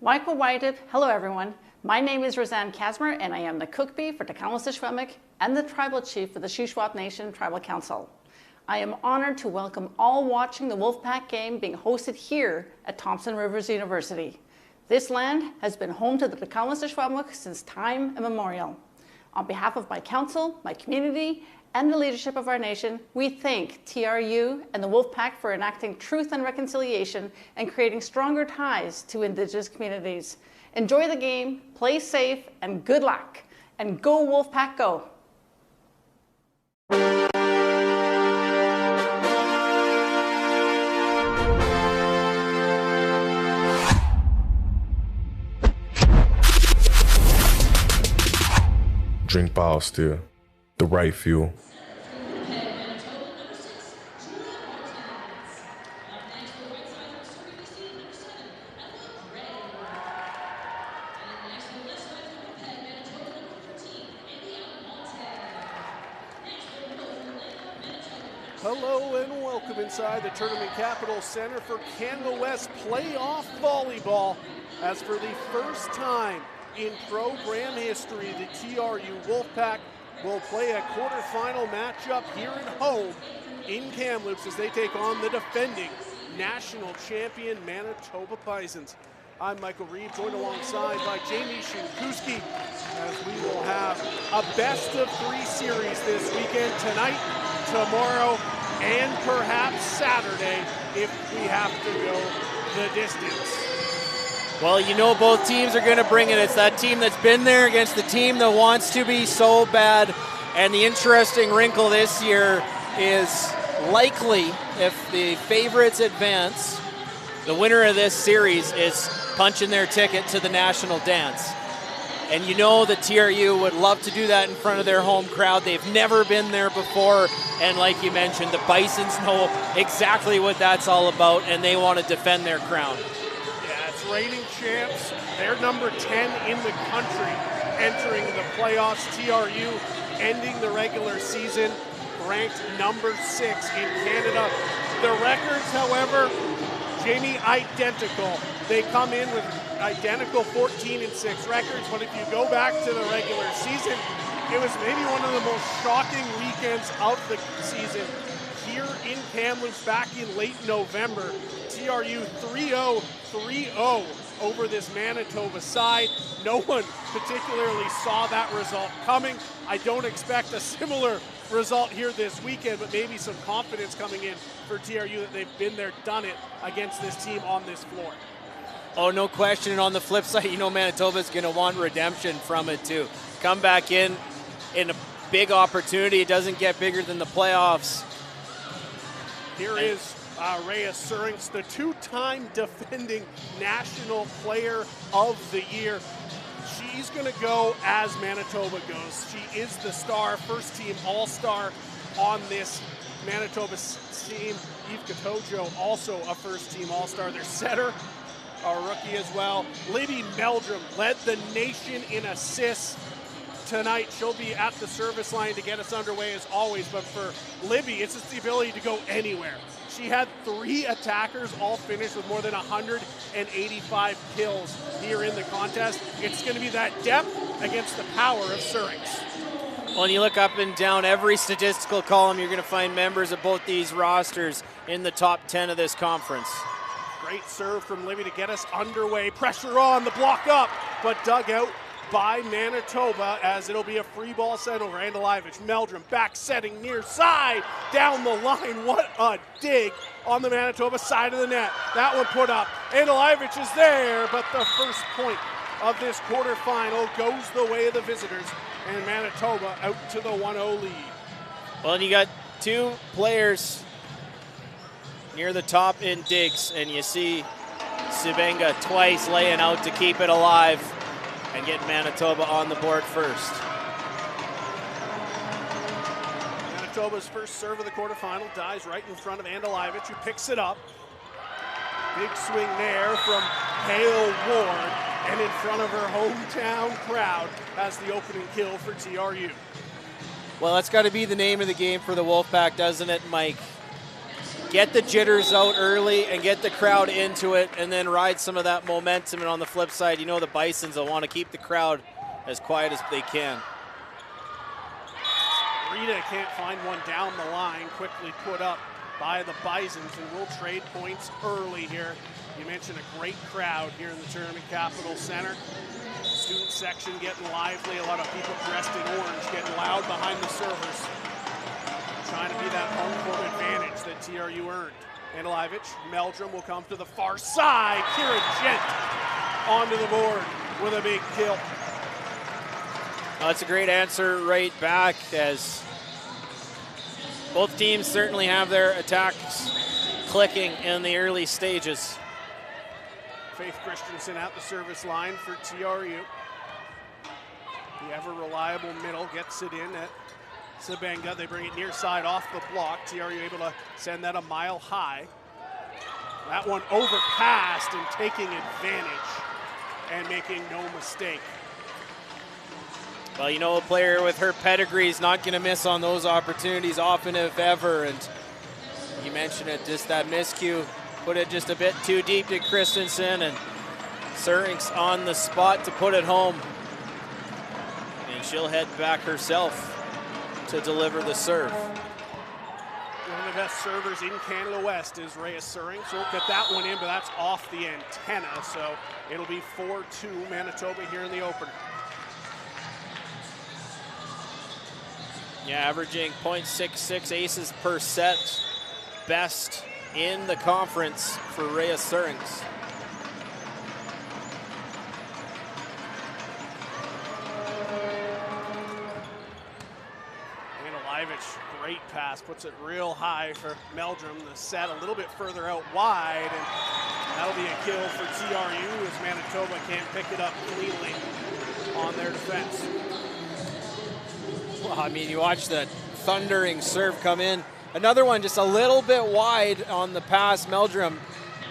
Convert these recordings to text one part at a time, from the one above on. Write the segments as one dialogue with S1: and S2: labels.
S1: Michael Whited, hello everyone. My name is Roseanne Kasmer and I am the Cookbee for the Kamloops and the Tribal Chief for the Shuswap Nation Tribal Council. I am honored to welcome all watching the WolfPack game being hosted here at Thompson Rivers University. This land has been home to the Kamloops since time immemorial. On behalf of my council, my community, and the leadership of our nation, we thank TRU and the WolfPack for enacting truth and reconciliation and creating stronger ties to Indigenous communities. Enjoy the game, play safe, and good luck. And go WolfPack, go!
S2: Drink BioSteel, the right fuel.
S3: Hello and welcome inside the Tournament Capital Center for Canada West Playoff Volleyball. As for the first time in program history, the TRU WolfPack will play a quarterfinal matchup here at home in Kamloops as they take on the defending national champion Manitoba Bisons. I'm Michael Reed, joined alongside by Jamie Shinkuski, as we will have a best-of-3 series this weekend, tonight, tomorrow, and perhaps Saturday if we have to go the distance.
S4: Well, you know both teams are going to bring it. It's that team that's been there against the team that wants to be so bad. And the interesting wrinkle this year is likely, if the favorites advance, the winner of this series is punching their ticket to the national dance. And you know the TRU would love to do that in front of their home crowd. They've never been there before. And like you mentioned, the Bisons know exactly what that's all about, and they want to defend their crown.
S3: Yeah, it's reigning champs. They're number 10 in the country entering the playoffs. TRU ending the regular season ranked number 6 in Canada. The records, however, Jamie, identical. They come in with identical 14-6 records, but if you go back to the regular season, it was maybe one of the most shocking weekends of the season here in Kamloops back in late November. TRU 3-0 over this Manitoba side. No one particularly saw that result coming. I don't expect a similar result here this weekend, but maybe some confidence coming in for TRU that they've been there, done it against this team on this floor.
S4: Oh, no question. And on the flip side, you know Manitoba's going to want redemption from it too. Come back in a big opportunity. It doesn't get bigger than the playoffs.
S3: Here is Rhea Surinks, the two-time defending National Player of the Year. She's going to go as Manitoba goes. She is the star, first-team All-Star on this Manitoba team. Eve Katojo, also a first-team All-Star. Their setter, a rookie as well. Libby Meldrum led the nation in assists tonight. She'll be at the service line to get us underway as always, but for Libby, it's just the ability to go anywhere. She had 3 attackers all finish with more than 185 kills here in the contest. It's going to be that depth against the power of Surinks.
S4: Well, when you look up and down every statistical column, you're going to find members of both these rosters in the top 10 of this conference.
S3: Great serve from Libby to get us underway. Pressure on, the block up, but dug out by Manitoba as it'll be a free ball set over. Andalivich, Meldrum back setting near side, down the line. What a dig on the Manitoba side of the net. That one put up. Andalivich is there, but the first point of this quarterfinal goes the way of the visitors, and Manitoba out to the 1-0 lead.
S4: Well, and you got 2 players near the top in digs, and you see Sibenga twice laying out to keep it alive and get Manitoba on the board first.
S3: Manitoba's first serve of the quarterfinal dies right in front of Andalivich, who picks it up. Big swing there from Hale Ward, and in front of her hometown crowd has the opening kill for TRU.
S4: Well, that's got to be the name of the game for the WolfPack, doesn't it, Mike? get the jitters out early and get the crowd into it, and then ride some of that momentum. And on the flip side, you know the Bisons will want to keep the crowd as quiet as they can.
S3: Rita can't find one down the line, quickly put up by the Bisons, and will trade points early here. You mentioned a great crowd here in the Tournament Capital Center. Student section getting lively, a lot of people dressed in orange, getting loud behind the servers. Trying to be that home court advantage that TRU earned. Anilivich, Meldrum will come to the far side. Kira Gent onto the board with a big kill.
S4: That's a great answer right back, as both teams certainly have their attacks clicking in the early stages.
S3: Faith Christensen at the service line for TRU. The ever reliable middle gets it in at Sabenga. They bring it near side off the block. TRU able to send that a mile high. That one overpassed and taking advantage and making no mistake.
S4: Well, you know, a player with her pedigree is not going to miss on those opportunities often, if ever. And you mentioned it, just that miscue, put it just a bit too deep to Christensen, and Surinks on the spot to put it home. And she'll head back herself to deliver the serve.
S3: One of the best servers in Canada West is Rhea Surinks. Won't get that one in, but that's off the antenna. So it'll be 4-2 Manitoba here in the opener.
S4: Yeah, averaging .66 aces per set. Best in the conference for Rhea Surinks.
S3: Anilivich, great pass, puts it real high for Meldrum. The set a little bit further out wide, and that'll be a kill for TRU as Manitoba can't pick it up cleanly on their defense.
S4: Well, I mean, you watch that thundering serve come in. Another one just a little bit wide on the pass. Meldrum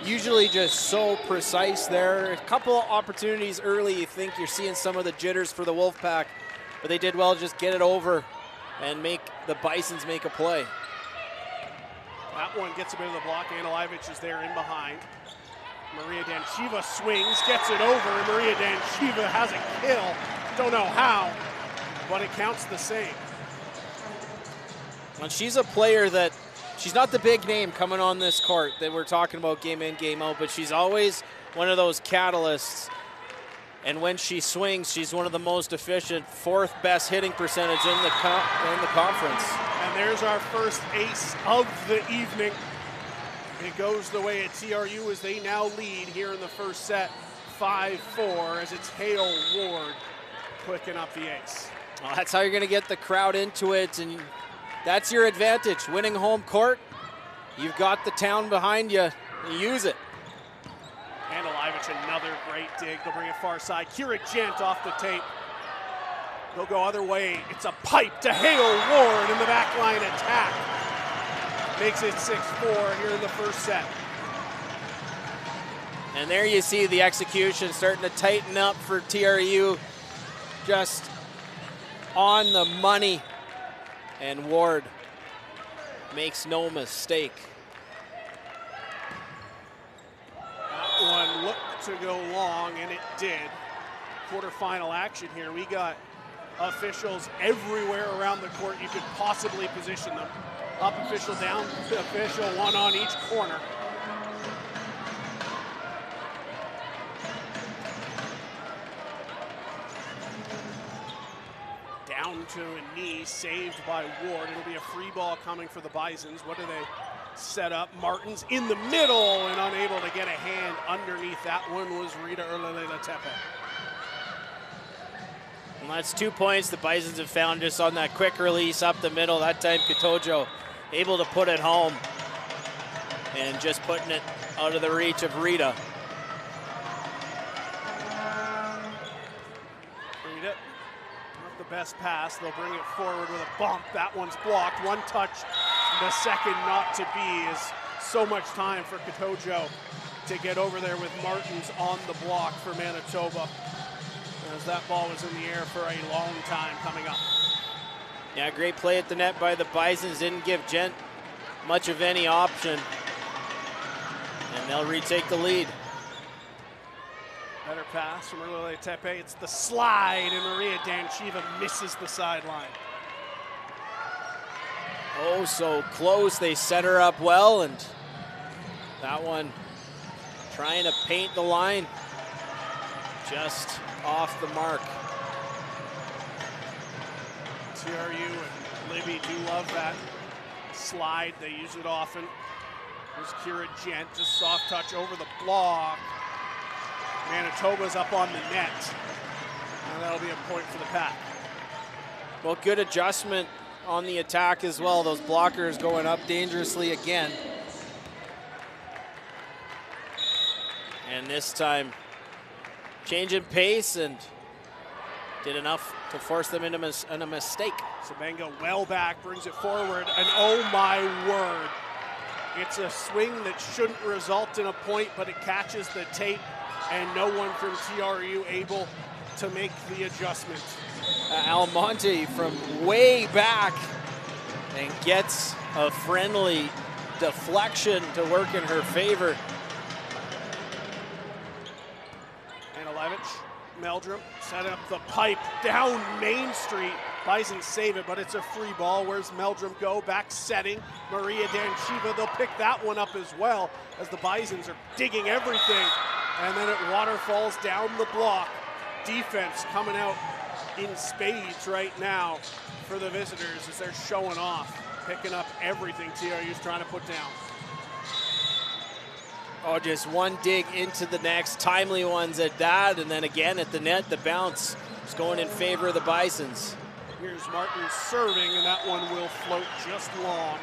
S4: usually just so precise there. A couple opportunities early, you think you're seeing some of the jitters for the Wolfpack, but they did well, just get it over and make the Bisons make a play.
S3: That one gets a bit of the block. Anilivich is there in behind. Maria Danchiva swings, gets it over, and Maria Danchiva has a kill. Don't know how, but it counts the same.
S4: And she's a player that, she's not the big name coming on this court that we're talking about game in, game out, but she's always one of those catalysts. And when she swings, she's one of the most efficient, fourth best hitting percentage in the conference.
S3: And there's our first ace of the evening. It goes the way at TRU as they now lead here in the first set, 5-4, as it's Hale Ward picking up the ace.
S4: Well, that's how you're going to get the crowd into it, and that's your advantage. Winning home court, you've got the town behind you. Use it.
S3: Anilivich, another great dig. They'll bring it far side. Kira Gent off the tape. They'll go other way. It's a pipe to Hale Ward in the backline attack. Makes it 6-4 here in the first set.
S4: And there you see the execution starting to tighten up for TRU. Just on the money. And Ward makes no mistake.
S3: That one looked to go long, and it did. Quarterfinal action here. We got officials everywhere around the court you could possibly position them. Up official, down official, one on each corner. Down to a knee, saved by Ward. It'll be a free ball coming for the Bisons. What do they set up? Martin's in the middle and unable to get a hand underneath. That one was Rita Urlalela-Tepe.
S4: And that's 2 points the Bisons have found just on that quick release up the middle. That time Katojo able to put it home and just putting it out of the reach of Rita.
S3: Rita, not the best pass. They'll bring it forward with a bump. That one's blocked. One touch, the second not to be, is so much time for Katojo to get over there with Martins on the block for Manitoba, as that ball was in the air for a long time coming up.
S4: Yeah, great play at the net by the Bisons. Didn't give Gent much of any option. And they'll retake the lead.
S3: Better pass from Urlalele Tepe. It's the slide, and Maria Danchiva misses the sideline.
S4: Oh, so close. They set her up well, and that one trying to paint the line just off the mark.
S3: TRU and Libby do love that slide. They use it often. Here's Kira Gent, just soft touch over the block. Manitoba's up on the net, and that'll be a point for the Pack.
S4: Well, good adjustment on the attack as well. Those blockers going up dangerously again. And this time, changing pace and did enough to force them into a mistake.
S3: Sabenga well back, brings it forward, and oh my word. It's a swing that shouldn't result in a point, but it catches the tape, and no one from TRU able to make the adjustment.
S4: Almonte from way back and gets a friendly deflection to work in her favor.
S3: And Alevich, Meldrum set up the pipe down Main Street. Bisons save it, but it's a free ball. Where's Meldrum go? Back setting. Maria Danchiva, they'll pick that one up as well as the Bisons are digging everything. And then it waterfalls down the block. Defense coming out in spades right now for the visitors as they're showing off, picking up everything TRU's trying to put down.
S4: Oh, just one dig into the next, timely ones at that, and then again at the net, the bounce is going in favor of the Bisons.
S3: Here's Martin serving, and that one will float just long.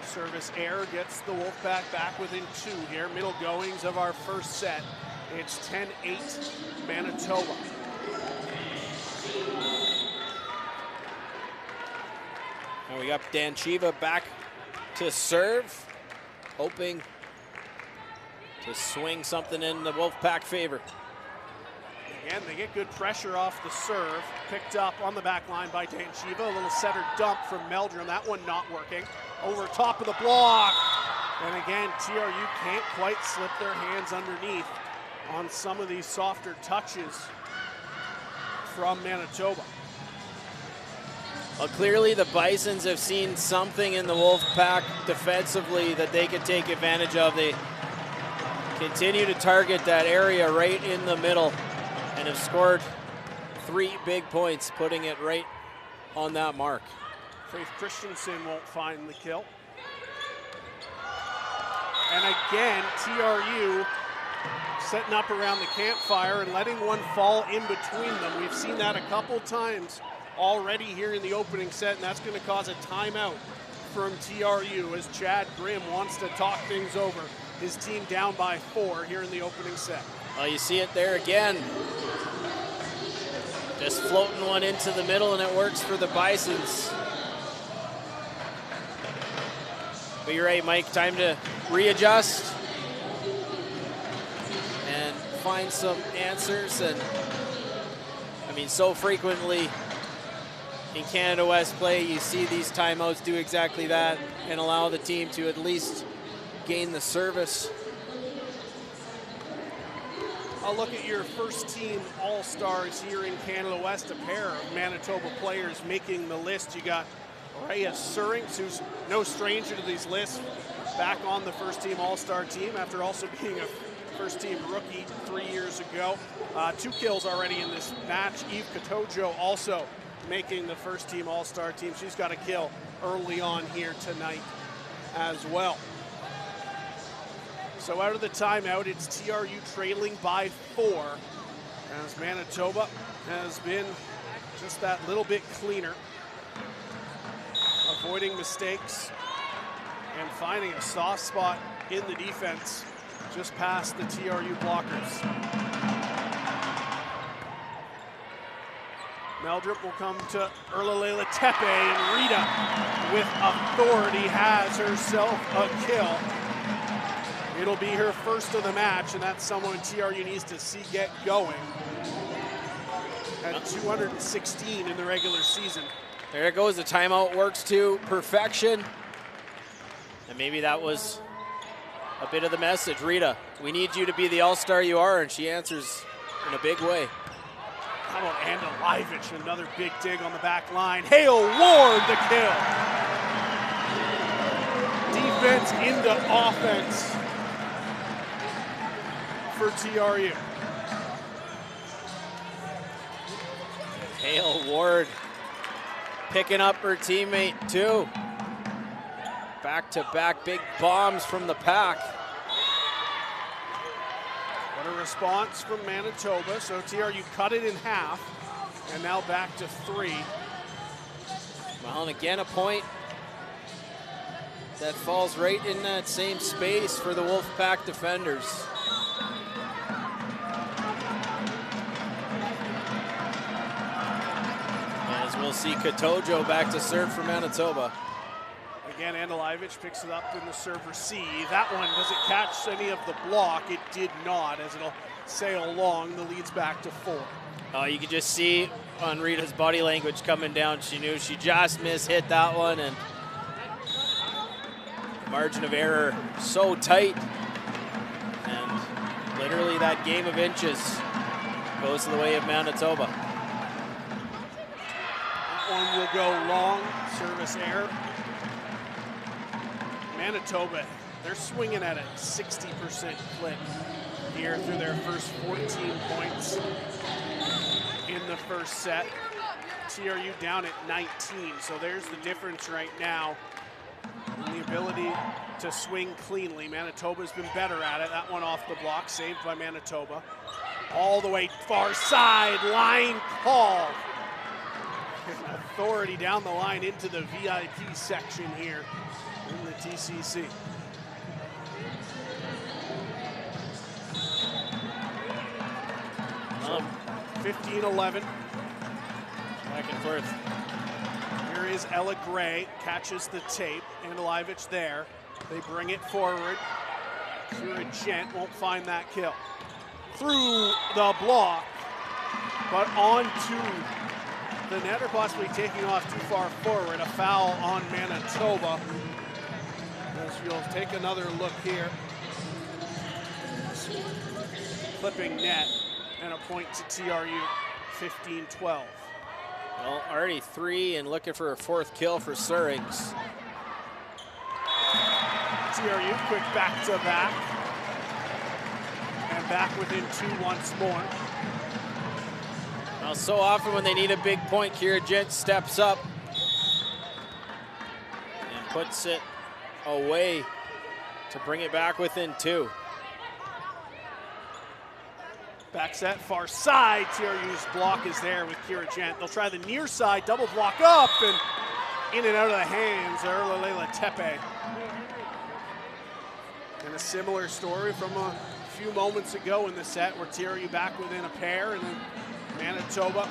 S3: Service error gets the Wolfpack back within 2 here. Middle goings of our first set. It's 10-8 Manitoba.
S4: And we got Danchiva back to serve, hoping to swing something in the Wolfpack favor.
S3: Again, they get good pressure off the serve. Picked up on the back line by Danchiva. A little setter dump from Meldrum. That one not working. Over top of the block. And again, TRU can't quite slip their hands underneath on some of these softer touches from Manitoba.
S4: Well, clearly the Bisons have seen something in the Wolfpack defensively that they could take advantage of. They continue to target that area right in the middle and have scored 3 big points, putting it right on that mark.
S3: Faith Christensen won't find the kill. And again, TRU setting up around the campfire and letting one fall in between them. We've seen that a couple times already here in the opening set, and that's going to cause a timeout from TRU as Chad Grimm wants to talk things over. His team down by 4 here in the opening set.
S4: Well, you see it there again. Just floating one into the middle, and it works for the Bisons. But you're right, Mike, time to readjust and find some answers. And I mean, so frequently in Canada West play, you see these timeouts do exactly that and allow the team to at least gain the service.
S3: I'll look at your first team all-stars here in Canada West, a pair of Manitoba players making the list. You got Rhea Surings, who's no stranger to these lists, back on the first team all-star team after also being a first team rookie 3 years ago. 2 kills already in this match. Eve Katojo also making the first team all-star team. She's got a kill early on here tonight as well. So out of the timeout, it's TRU trailing by 4 as Manitoba has been just that little bit cleaner, avoiding mistakes and finding a soft spot in the defense just past the TRU blockers. Meldrum will come to Urlalele Tepe, and Rita with authority has herself a kill. It'll be her first of the match, and that's someone TRU needs to see get going at 216 in the regular season.
S4: There it goes, the timeout works to perfection. maybe that was a bit of the message. Rita, we need you to be the all-star you are, and she answers in a big way.
S3: How about Andalivich, another big dig on the back line. Hale Ward the kill. Defense into offense for TRU.
S4: Hale Ward picking up her teammate too. Back-to-back big bombs from the pack.
S3: What a response from Manitoba. So TRU cut it in half, and now back to 3.
S4: Well, and again, a point that falls right in that same space for the WolfPack defenders. As we'll see Katojo back to serve for Manitoba.
S3: Again, Andalivich picks it up in the server C. That one, does it catch any of the block? It did not, as it'll sail along. The lead's back to 4.
S4: You can just see on Rita's body language coming down. She knew she just mishit that one, and margin of error so tight. And literally that game of inches goes to the way of Manitoba.
S3: That one will go long, service error. Manitoba, they're swinging at a 60% clip here through their first 14 points in the first set. TRU down at 19, so there's the difference right now in the ability to swing cleanly. Manitoba's been better at it. That one off the block, saved by Manitoba. All the way far side, line call. Authority down the line into the VIP section here in the TCC. So 15-11.
S4: Back and forth.
S3: Here is Ella Gray, catches the tape. Andalivich there. They bring it forward. Kira Gent won't find that kill. Through the block, but onto the net, or possibly taking off too far forward. A foul on Manitoba. As you'll take another look here. Flipping net and a point to TRU, 15-12.
S4: Well, already 3 and looking for a 4th kill for Surings.
S3: TRU quick back-to-back. And back within 2 once more.
S4: Now, so often when they need a big point, Kira Gent steps up and puts it away to bring it back within 2.
S3: Back set, far side. TRU's block is there with Kira Gent. They'll try the near side, double block up, and in and out of the hands of Erlalela Tepe. And a similar story from a few moments ago in the set where TRU back within a pair, and then Manitoba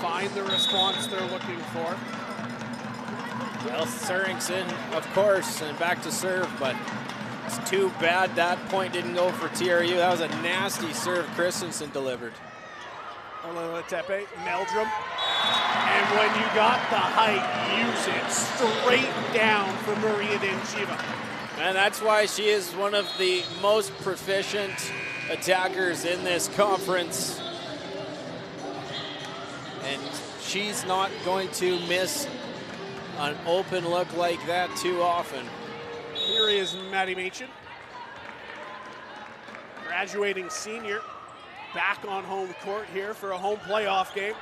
S3: find the response they're looking for.
S4: Well, Surringson, of course, and back to serve, but it's too bad that point didn't go for TRU. That was a nasty serve Christensen delivered.
S3: Erlalela Tepe, Meldrum. And when you got the height, use it straight down for Maria Denchiva.
S4: And that's why she is one of the most proficient attackers in this conference. And she's not going to miss an open look like that too often.
S3: Here is Maddie Machin, graduating senior, back on home court here for a home playoff game.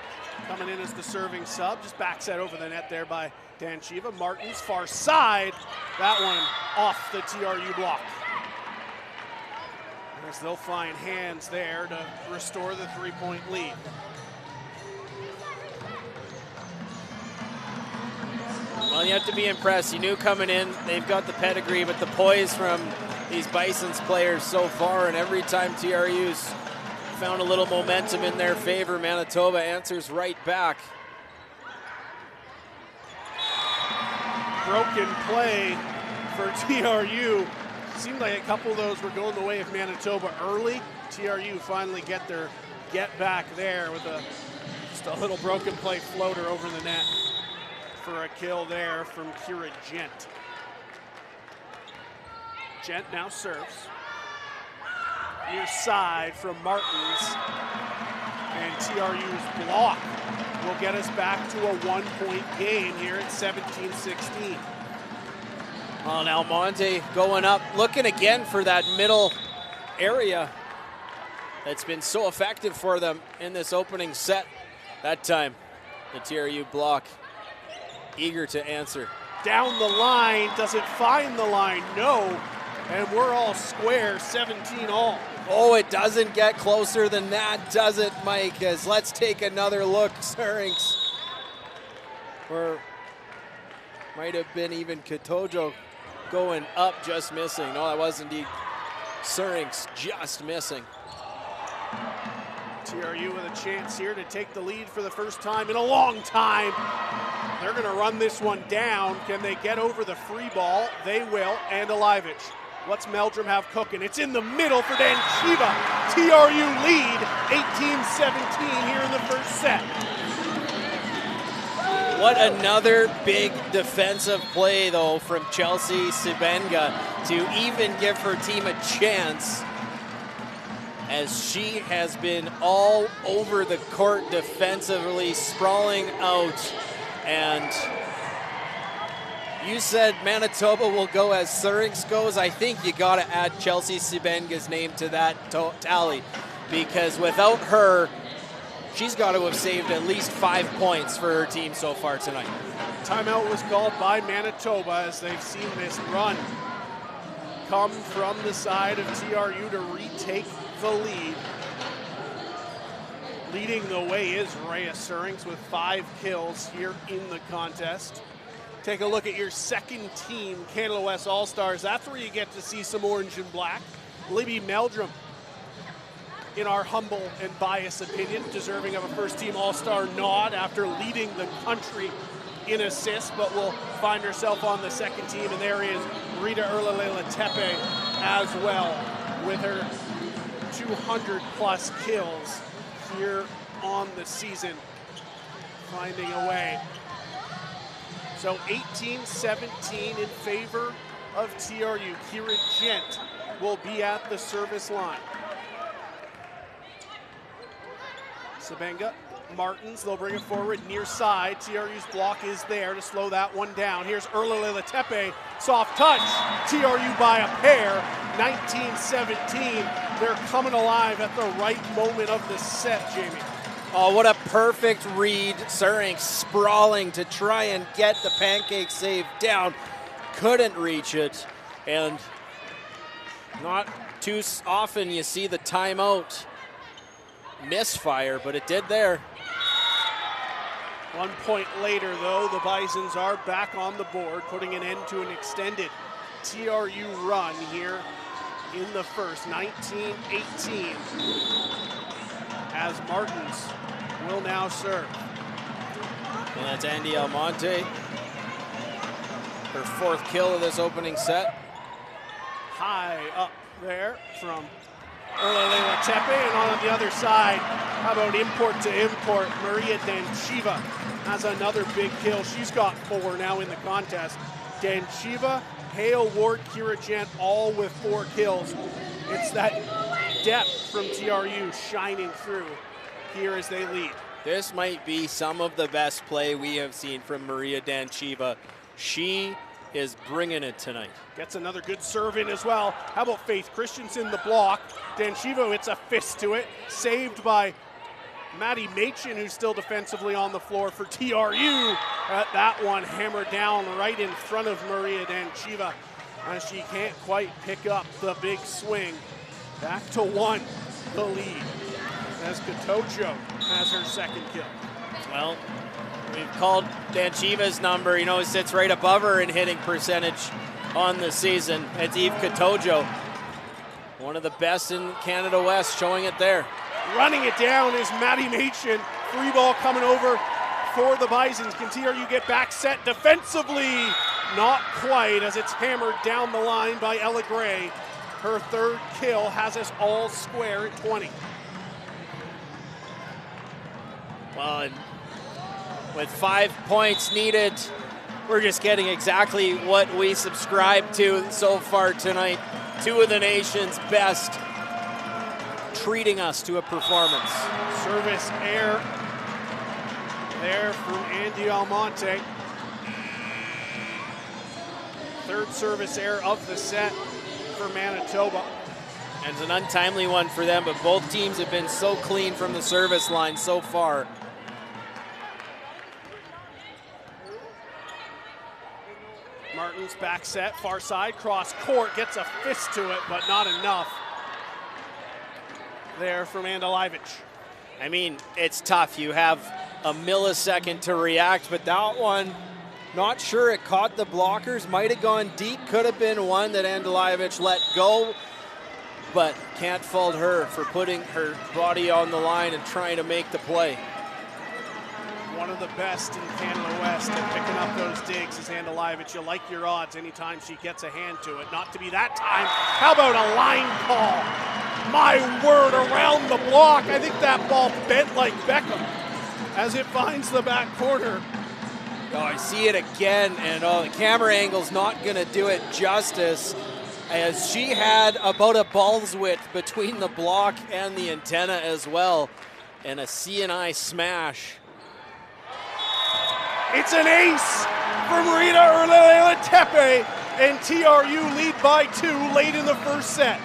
S3: Coming in as the serving sub, just back set over the net there by Danchiva. Martins, far side, that one off the TRU block. As they'll find hands there to restore the 3-point lead.
S4: Well, you have to be impressed. You knew coming in, they've got the pedigree, but the poise from these Bisons players so far, and every time TRU's found a little momentum in their favor, Manitoba answers right back.
S3: Broken play for TRU. Seemed like a couple of those were going the way of Manitoba early. TRU finally get their get back there with just a little broken play floater over the net for a kill there from Kira Gent. Gent now serves. Near side from Martins. And TRU's block will get us back to a 1-point game here at 17-16.
S4: Well, now Monte going up, looking again for that middle area that's been so effective for them in this opening set. That time, the TRU block eager to answer.
S3: Down the line, doesn't find the line, no. And we're all square, 17 all.
S4: Oh, it doesn't get closer than that, does it, Mike? As let's take another look. Syrinx, or might have been even Katojo going up, just missing. No, that was indeed Syrinx, just missing.
S3: TRU with a chance here to take the lead for the first time in a long time. They're going to run this one down. Can they get over the free ball? They will, and Alivich. What's Meldrum have cooking? It's in the middle for Danchiva. TRU lead 18-17 here in the first set.
S4: What another big defensive play, though, from Chelsea Sibenga to even give her team a chance, as she has been all over the court defensively, sprawling out. And you said Manitoba will go as Syrinx goes. I think you got to add Chelsea Sibenga's name to that tally, because without her, she's got to have saved at least 5 points for her team so far tonight.
S3: Timeout was called by Manitoba as they've seen this run come from the side of TRU to retake the lead. Leading the way is Rhea Syrinx with 5 kills here in the contest. Take a look at your second team, Canada West All-Stars. That's where you get to see some orange and black. Libby Meldrum, in our humble and biased opinion, deserving of a first-team All-Star nod after leading the country in assists, but will find herself on the second team. And there is Rita Erlalela Tepe as well, with her 200-plus kills here on the season, finding a way. So 18-17 in favor of TRU. Kira Gent will be at the service line. Sibenga, Martins, they'll bring it forward near side. TRU's block is there to slow that one down. Here's Erlalela Tepe, soft touch. TRU by a pair, 19-17. They're coming alive at the right moment of the set, Jamie.
S4: Oh, what a perfect read. Syrinx sprawling to try and get the pancake save down. Couldn't reach it. And not too often you see the timeout misfire, but it did there.
S3: 1 point later, though, the Bisons are back on the board, putting an end to an extended TRU run here in the first, 19-18. As Martins will now serve.
S4: And that's Andy Almonte. Her 4th kill of this opening set.
S3: High up there from Erlalela Tepe, and on the other side, how about import to import? Maria Danchiva has another big kill. She's got 4 now in the contest. Danchiva, Hale Ward, Kira Gent, all with 4 kills. It's that depth from TRU shining through here as they lead.
S4: This might be some of the best play we have seen from Maria Danchiva. She is bringing it tonight.
S3: Gets another good serve in as well. How about Faith Christensen, the block? Danchiva hits a fist to it. Saved by Maddie Machin, who's still defensively on the floor for TRU. That one hammered down right in front of Maria Danchiva, as she can't quite pick up the big swing. Back to 1, the lead, as Katojo has her 2nd kill.
S4: Well, we've called Danchiva's number. You know, it sits right above her in hitting percentage on the season. It's Eve Katojo, one of the best in Canada West, showing it there.
S3: Running it down is Maddie Machin. Free ball coming over for the Bisons. Can TRU get back set defensively? Not quite, as it's hammered down the line by Ella Gray. Her 3rd kill has us all square at 20.
S4: Well, and with 5 points needed, we're just getting exactly what we subscribe to so far tonight. Two of the nation's best treating us to a performance.
S3: Service air there from Andy Almonte. Third service air of the set for Manitoba.
S4: And it's an untimely one for them, but both teams have been so clean from the service line so far.
S3: Martin's back set, far side, cross court, gets a fist to it, but not enough. There from Andalivich.
S4: I mean, it's tough. You have a millisecond to react, but that one, not sure it caught the blockers. Might have gone deep. Could have been one that Andalivich let go, but can't fault her for putting her body on the line and trying to make the play.
S3: One of the best in Canada West at picking up those digs is Andalivich. You like your odds anytime she gets a hand to it. Not to be that time. How about a line call? My word, around the block. I think that ball bent like Beckham as it finds the back corner.
S4: Oh, I see it again, and the camera angle's not going to do it justice, as she had about a ball's width between the block and the antenna as well, and a C&I smash.
S3: It's an ace from Rita Erlela Tepe, and TRU lead by 2 late in the first set.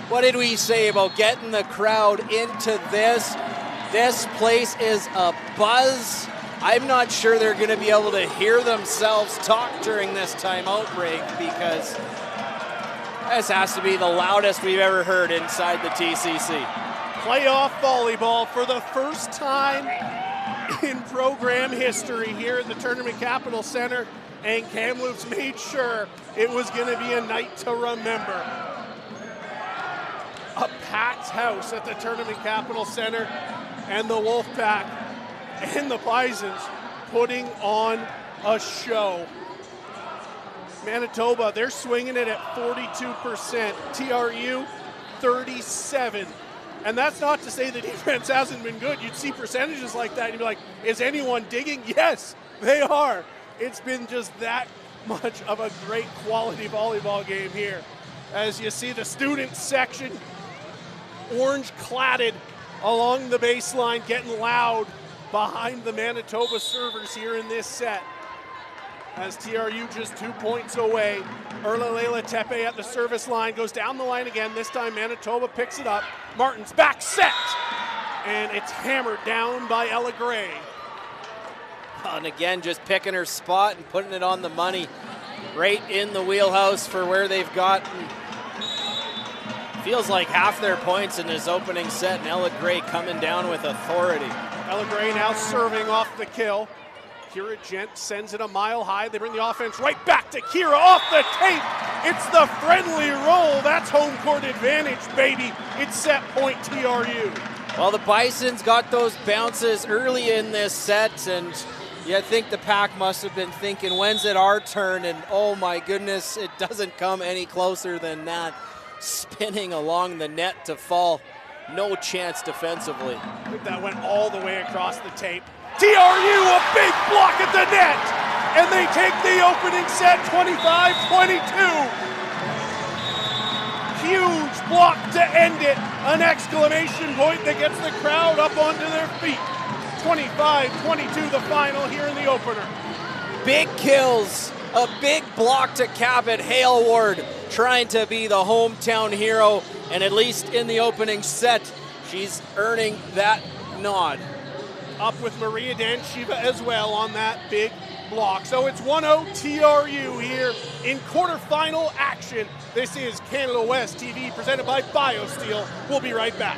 S4: What did we say about getting the crowd into this? This place is a buzz. I'm not sure they're going to be able to hear themselves talk during this timeout break, because this has to be the loudest we've ever heard inside the TCC.
S3: Playoff volleyball for the first time in program history here at the Tournament Capital Center, and Kamloops made sure it was going to be a night to remember. A packed house at the Tournament Capital Center, and the WolfPack and the Bisons putting on a show. Manitoba, they're swinging it at 42%. TRU, 37%. And that's not to say the defense hasn't been good. You'd see percentages like that and you'd be like, is anyone digging? Yes, they are. It's been just that much of a great quality volleyball game here. As you see the student section, orange cladded along the baseline, getting loud behind the Manitoba servers here in this set. As TRU just 2 points away. Erlela Tepe at the service line, goes down the line again. This time Manitoba picks it up. Martin's back set, and it's hammered down by Ella Gray.
S4: And again, just picking her spot and putting it on the money. Right in the wheelhouse for where they've gotten. Feels like half their points in this opening set, and Ella Gray coming down with authority.
S3: Ella Gray now serving off the kill. Kira Gent sends it a mile high. They bring the offense right back to Kira off the tape. It's the friendly roll. That's home court advantage, baby. It's set point TRU.
S4: Well, the Bisons got those bounces early in this set, and I think the Pack must have been thinking, when's it our turn? And oh my goodness, it doesn't come any closer than that. Spinning along the net to fall. No chance defensively.
S3: I think that went all the way across the tape. TRU, a big block at the net, and they take the opening set 25-22. Huge block to end it, an exclamation point that gets the crowd up onto their feet. 25-22 the final here in the opener.
S4: Big kills, a big block to cap it. Hale Ward trying to be the hometown hero, and at least in the opening set, she's earning that nod.
S3: Up with Maria Danshiva as well on that big block. So it's 1-0 TRU here in quarterfinal action. This is Canada West TV presented by BioSteel. We'll be right back.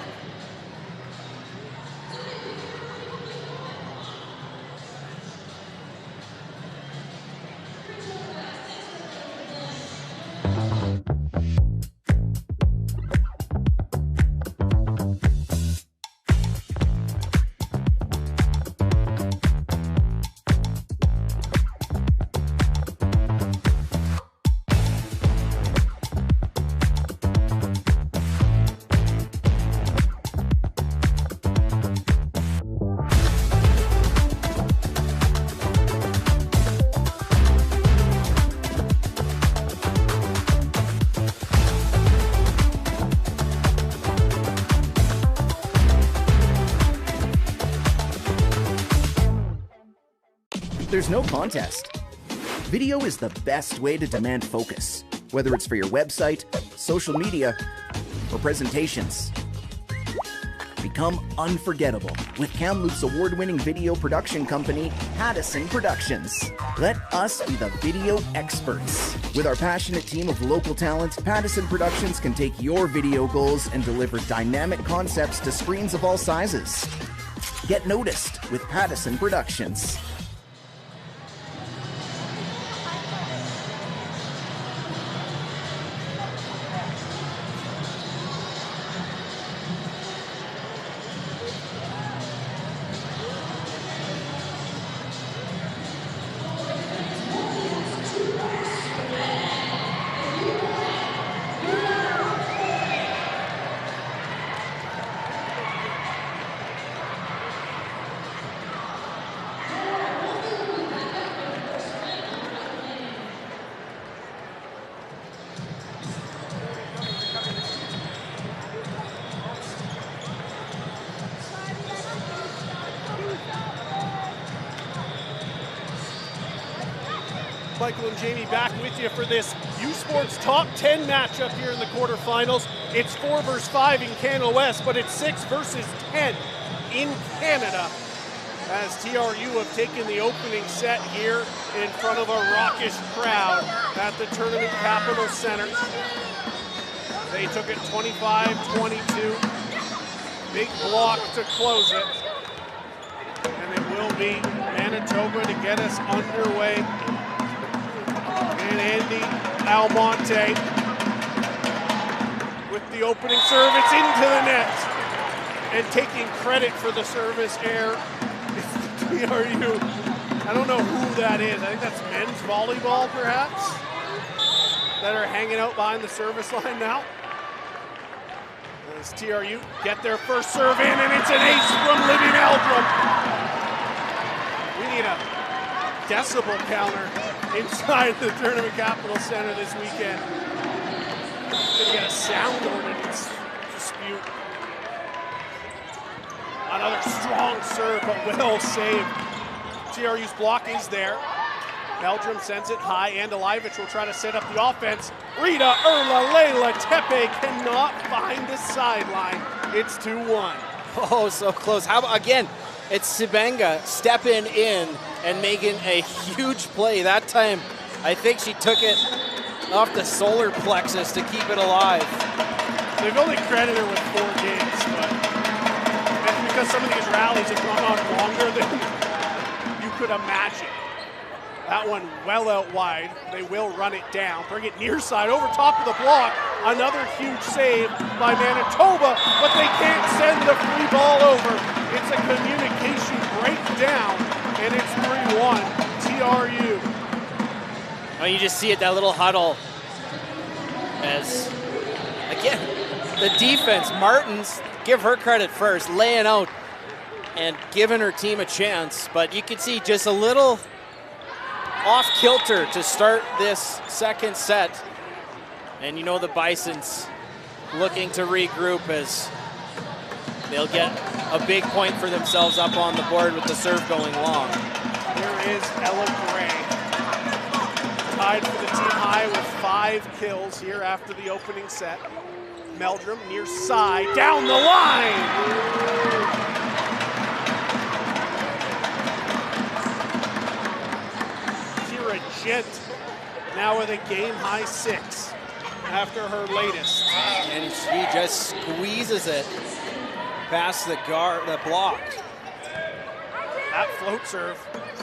S5: there's no contest. Video is the best way to demand focus, whether it's for your website, social media, or presentations. Become unforgettable with Kamloops award-winning video production company, Pattison Productions. Let us be the video experts. With our passionate team of local talent, Pattison Productions can take your video goals and deliver dynamic concepts to screens of all sizes. Get noticed with Pattison Productions.
S3: Michael and Jamie back with you for this U Sports Top 10 matchup here in the quarterfinals. It's 4 versus 5 in Canada West, but it's 6 versus 10 in Canada, as TRU have taken the opening set here in front of a raucous crowd at the Tournament Capital Center. They took it 25-22. Big block to close it. And it will be Manitoba to get us underway. And Andy Almonte with the opening serve. It's into the net. And taking credit for the service error is the TRU. I don't know who that is. I think that's men's volleyball, perhaps, that are hanging out behind the service line now. As TRU get their first serve in, and it's an ace from Libby Meldrum. We need a decibel counter inside the Tournament Capital Center this weekend. Gonna get a sound ordinance dispute. Another strong serve, but well saved. TRU's block is there. Meldrum sends it high, and Alivich will try to set up the offense. Rita Layla Tepe cannot find the sideline. It's 2-1.
S4: Oh, so close. How about, again, it's Sibenga stepping in and making a huge play. That time, I think she took it off the solar plexus to keep it alive.
S3: They've only credited her with 4 games, but it's because some of these rallies have gone on longer than you could imagine. That one well out wide. They will run it down, bring it near side, over top of the block. Another huge save by Manitoba, but they can't send the free ball over. It's a communication breakdown, and it's 3-1, TRU.
S4: Oh, you just see it, that little huddle. As, again, the defense, Martins, give her credit first, laying out and giving her team a chance. But you can see just a little off kilter to start this second set. And you know the Bisons looking to regroup as they'll get a big point for themselves up on the board with the serve going long.
S3: Here is Ella Gray, tied for the team high with 5 kills here after the opening set. Meldrum near side, down the line. Gent now with a game-high 6 after her latest.
S4: And she just squeezes it past the block.
S3: That float serve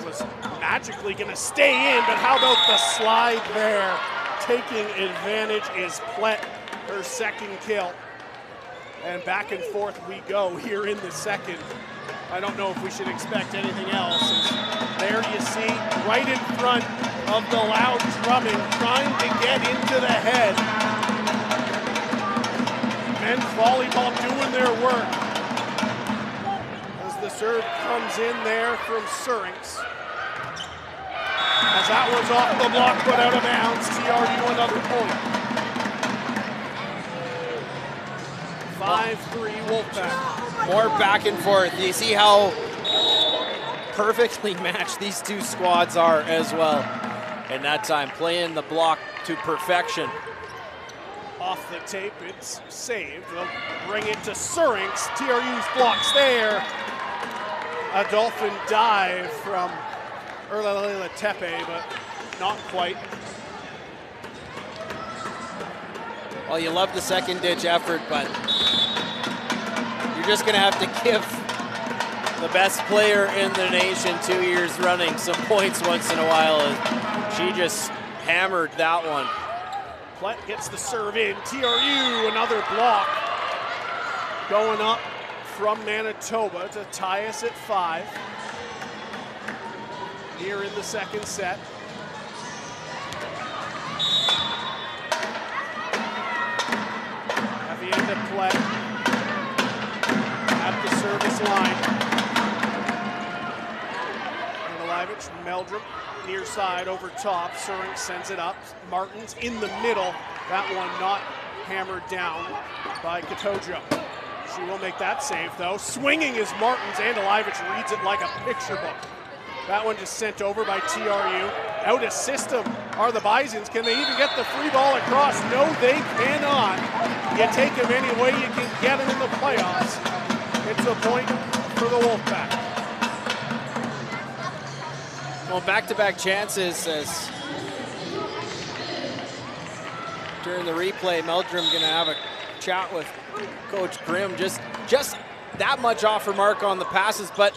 S3: was magically going to stay in, but how about the slide there? Taking advantage is Plett, her second kill. And back and forth we go here in the second. I don't know if we should expect anything else. There you see, right in front of the loud drumming, trying to get into the head. Men's volleyball doing their work. As the serve comes in there from Surinks. As that one's off the block, but out of bounds, TRU another point. 5-3 Wolfpack.
S4: More back and forth. You see how perfectly matched these two squads are as well. And that time playing the block to perfection.
S3: Off the tape, it's saved. They'll bring it to Surinks. TRU's blocks there. A dolphin dive from Erlalela Tepe, but not quite.
S4: Well, you love the second ditch effort, but you're just gonna have to give the best player in the nation 2 years running some points once in a while. She just hammered that one.
S3: Plett gets the serve in. TRU, another block. Going up from Manitoba to tie us at 5. Here in the second set. At the end of Plett. At the service line. Milojevic, Meldrum, near side over top. Surinks sends it up. Martins in the middle. That one not hammered down by Katojo. She will make that save though. Swinging is Martins. Milojevic reads it like a picture book. That one just sent over by TRU. Out of system are the Bisons. Can they even get the free ball across? No, they cannot. You take them any way you can get them in the playoffs. It's a point for the Wolfpack.
S4: Well, back-to-back chances as during the replay, Meldrum gonna have a chat with Coach Grimm. Just that much off her mark on the passes, but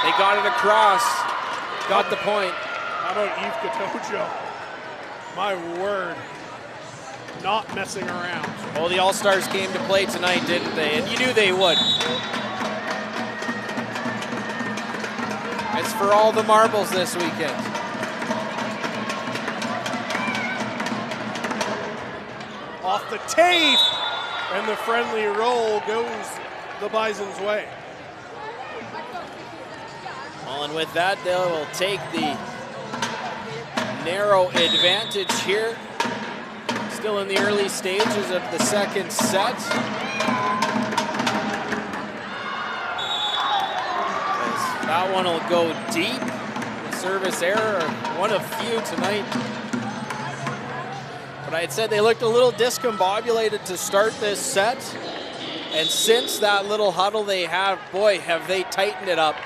S4: they got it across, got the point.
S3: How about Yves Katojo? My word, not messing around.
S4: Well, the All-Stars came to play tonight, didn't they? And you knew they would. It's for all the marbles this weekend.
S3: Off the tape, and the friendly roll goes the Bison's way.
S4: Well, and with that, they will take the narrow advantage here. Still in the early stages of the second set. That one will go deep. Service error, one of few tonight. But I had said they looked a little discombobulated to start this set. And since that little huddle they have, boy, have they tightened it up.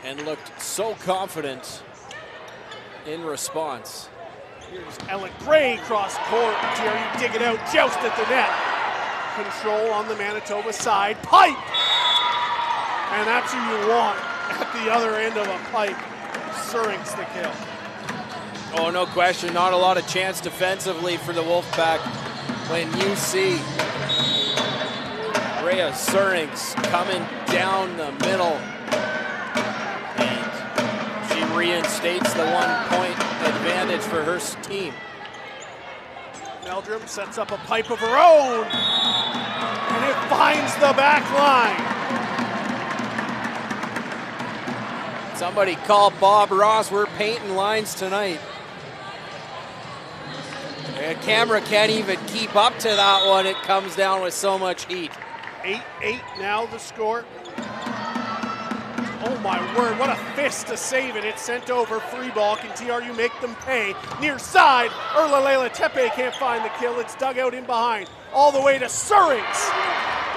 S4: And looked so confident in response.
S3: Here's Ellen Gray cross court. TRU dig it out, joust at the net. Control on the Manitoba side. Pipe! And that's who you want at the other end of a pipe. Surinks the kill.
S4: Oh, no question. Not a lot of chance defensively for the Wolfpack when you see Rhea Surinks coming down the middle. And she reinstates the 1-point advantage for her team.
S3: Meldrum sets up a pipe of her own. And it finds the back line.
S4: Somebody call Bob Ross. We're painting lines tonight. The camera can't even keep up to that one. It comes down with so much heat.
S3: 8-8 now the score. Oh my word, what a fist to save it. It's sent over, free ball. Can TRU make them pay? Near side, Erlalela Tepe can't find the kill. It's dug out in behind. All the way to Surinks.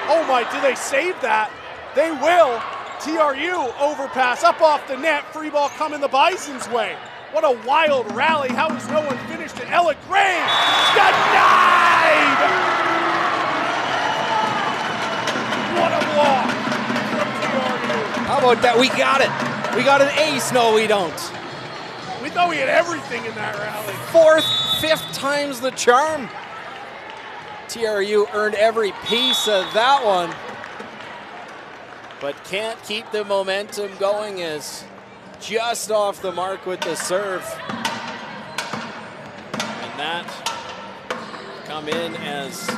S3: Oh my, do they save that? They will. TRU overpass up off the net. Free ball coming the Bison's way. What a wild rally. How has no one finished it? Ella Gray denied! What a block from TRU.
S4: How about that? We got it. We got an ace. No, we don't.
S3: We thought we had everything in that rally.
S4: Fourth, fifth time's the charm. TRU earned every piece of that one, but can't keep the momentum going as just off the mark with the serve. And that come in as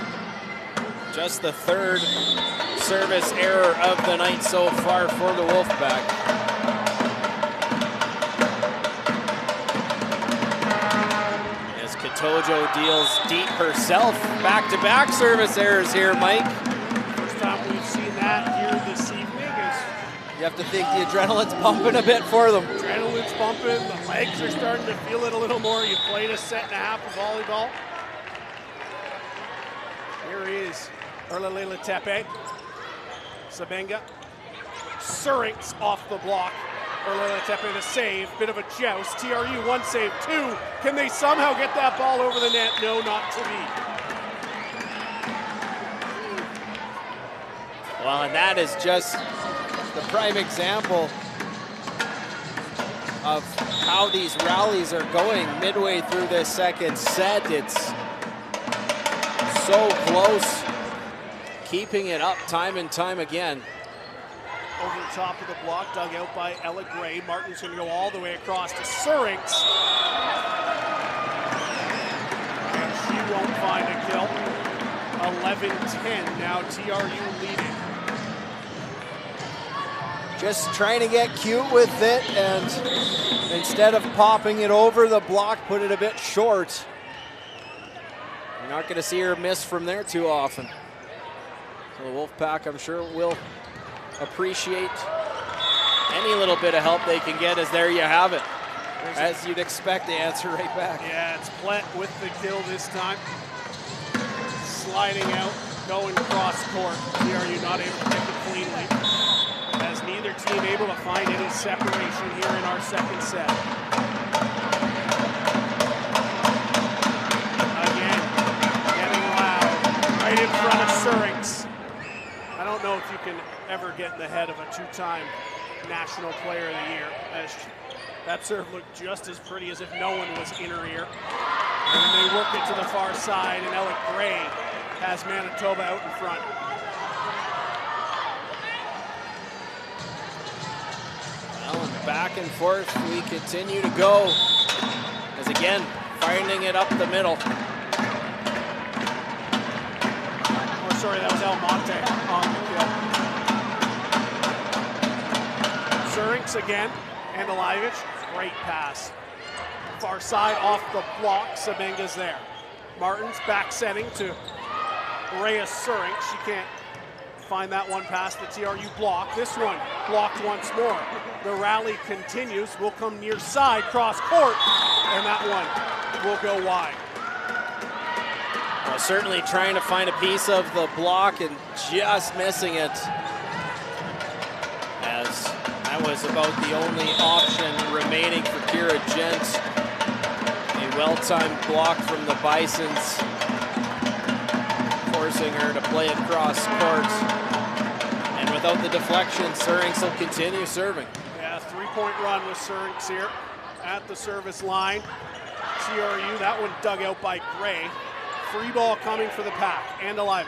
S4: just the third service error of the night so far for the Wolfpack. As Katojo deals deep herself. Back-to-back service errors here, Mike.
S3: First time we've seen that here this evening as
S4: have to think the adrenaline's pumping a bit for them.
S3: Adrenaline's pumping, the legs are starting to feel it a little more. You played a set and a half of volleyball. Here he is, Erlalela Tepe. Sabenga. Surinks off the block. Erlalela Tepe the save, bit of a joust. TRU 1 save, 2. Can they somehow get that ball over the net? No, not to be.
S4: Well, and that is just the prime example of how these rallies are going midway through this second set. It's so close, keeping it up time and time again.
S3: Over the top of the block, dug out by Ella Gray. Martin's going to go all the way across to Surinks. And she won't find a kill. 11-10 now, TRU leading.
S4: Just trying to get cute with it, and instead of popping it over the block, put it a bit short. You're not going to see her miss from there too often. So the Wolfpack, I'm sure, will appreciate any little bit of help they can get, as there you have it. As you'd expect, they answer right back.
S3: Yeah, it's Plett with the kill this time. Sliding out, going cross court. TRU not able to pick it cleanly. As neither team able to find any separation here in our second set. Again, getting loud, right in front of Surinks. I don't know if you can ever get in the head of a two-time National Player of the Year. As that serve looked just as pretty as if no one was in her ear. And then they work it to the far side, and Ella Gray has Manitoba out in front.
S4: Well, back and forth we continue to go, as again, finding it up the middle.
S3: Oh, sorry, that was Almonte on the kill. Surinks again, and Andalivich, great pass. Far side off the block, Sabenga's there. Martin's back setting to Rhea Surinks. She can't find that one past the TRU block. This one blocked once more. The rally continues. Will come near side, cross court, and that one will go wide.
S4: Well, certainly trying to find a piece of the block and just missing it, as that was about the only option remaining for Kira Gent. A well-timed block from the Bisons, forcing her to play it cross court. And without the deflection, Surinks will continue serving.
S3: Yeah, three-point run with Surinks here at the service line. TRU, that one dug out by Gray. Free ball coming for the Pack. Andalivich.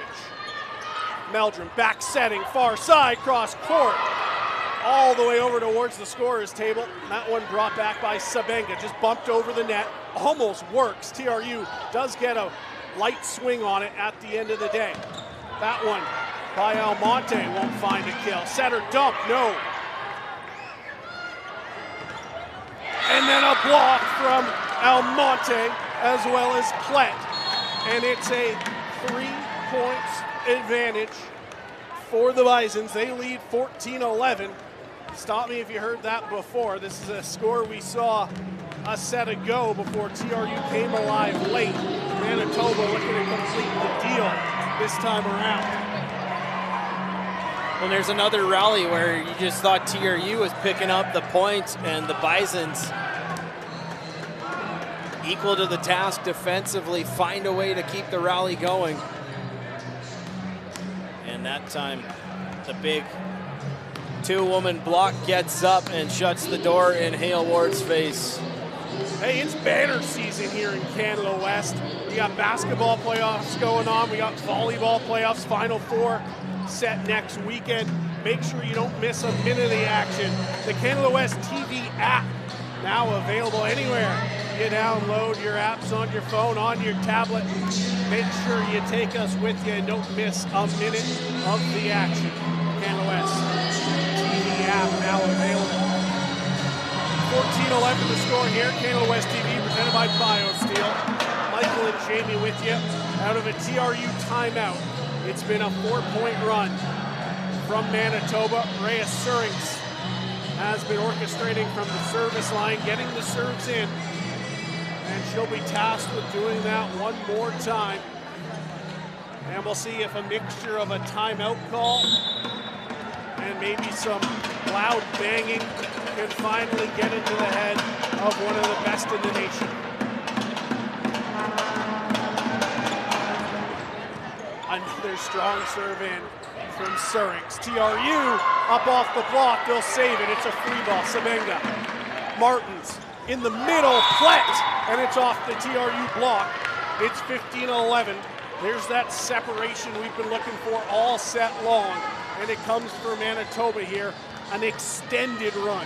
S3: Meldrum back setting, far side, cross court. All the way over towards the scorer's table. That one brought back by Sabenga, just bumped over the net. Almost works. TRU does get a light swing on it at the end of the day. That one by Almonte won't find a kill. Setter dump, no. And then a block from Almonte as well as Plett. And it's a 3-point advantage for the Bisons. They lead 14-11. Stop me if you heard that before. This is a score we saw a set ago before TRU came alive late. Manitoba looking to complete the deal this time around.
S4: Well, there's another rally where you just thought TRU was picking up the points, and the Bisons, equal to the task defensively, find a way to keep the rally going. And that time, the big two-woman block gets up and shuts the door in Hale Ward's face.
S3: Hey, it's banner season here in Canada West. We got basketball playoffs going on. We got volleyball playoffs, Final Four set next weekend. Make sure you don't miss a minute of the action. The Canada West TV app, now available anywhere. You download your apps on your phone, on your tablet. Make sure you take us with you and don't miss a minute of the action. Canada West TV app now available. 14-11 the score here. Canada West TV presented by BioSteel. Michael and Jamie with you out of a TRU timeout. It's been a 4-point run from Manitoba. Rhea Surinks has been orchestrating from the service line, getting the serves in. And she'll be tasked with doing that one more time. And we'll see if a mixture of a timeout call and maybe some loud banging can finally get into the head of one of the best in the nation. Another strong serve in from Surinks. TRU up off the block, they'll save it. It's a free ball. Semenga. Martins in the middle, flat, and it's off the TRU block. It's 15-11. There's that separation we've been looking for all set long, and it comes for Manitoba here, an extended run.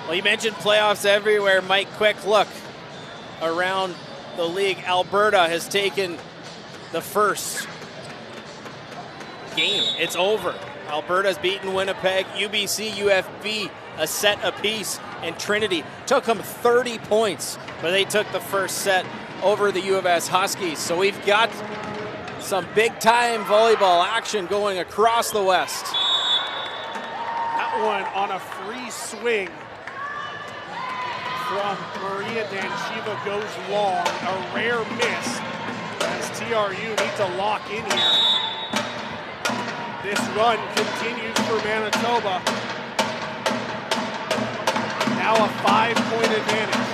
S4: Well, you mentioned playoffs everywhere. Mike, quick look around the league. Alberta has taken the first game. It's over. Alberta's beaten Winnipeg, UBC, UFB a set apiece, and Trinity took them 30 points, but they took the first set over the U of S Huskies. So we've got some big-time volleyball action going across the West.
S3: That one on a free swing from Maria Danchiva goes long. A rare miss as TRU needs to lock in here. This run continues for Manitoba. Now a 5-point advantage.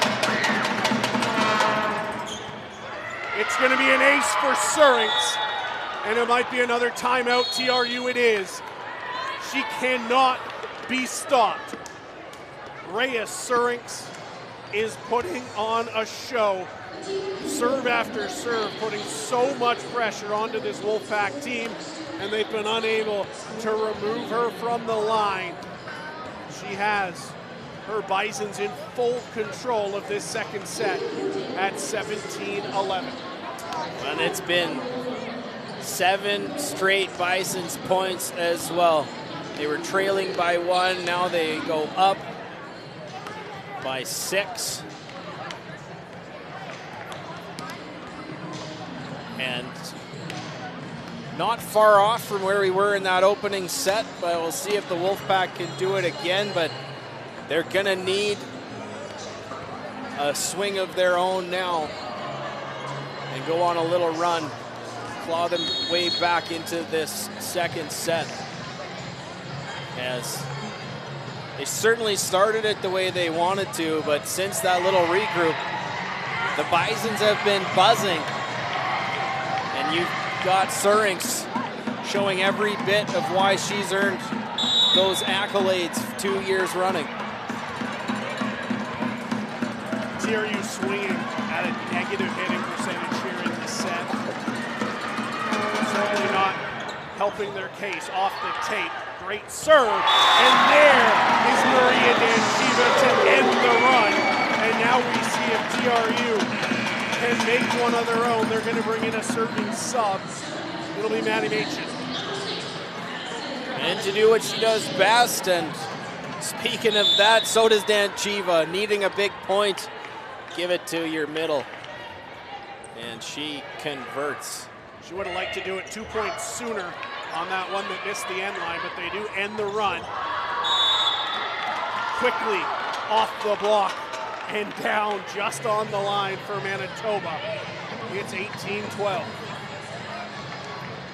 S3: It's going to be an ace for Surinks, and it might be another timeout. TRU it is. She cannot be stopped. Reyes Surinks is putting on a show. Serve after serve, putting so much pressure onto this Wolfpack team, and they've been unable to remove her from the line. She has her Bisons in full control of this second set at 17-11.
S4: And it's been 7 straight Bisons points as well. They were trailing by 1, now they go up by 6. And not far off from where we were in that opening set, but we'll see if the Wolfpack can do it again, but they're gonna need a swing of their own now and go on a little run, claw them way back into this second set. As they certainly started it the way they wanted to, but since that little regroup, the Bisons have been buzzing. And you've got Surinks showing every bit of why she's earned those accolades 2 years running.
S3: TRU swinging at a negative hitting percentage here in the set. Certainly not helping their case. Off the tape, great serve, and there is Maria Danchiva to end the run. And now we see if TRU can make one of their own. They're going to bring in a serving sub. It'll be Maddie Machin.
S4: And to do what she does best, and speaking of that, so does Danchiva, needing a big point. Give it to your middle. And she converts.
S3: She would have liked to do it 2 points sooner on that one that missed the end line, but they do end the run. Quickly off the block and down just on the line for Manitoba. It's 18-12.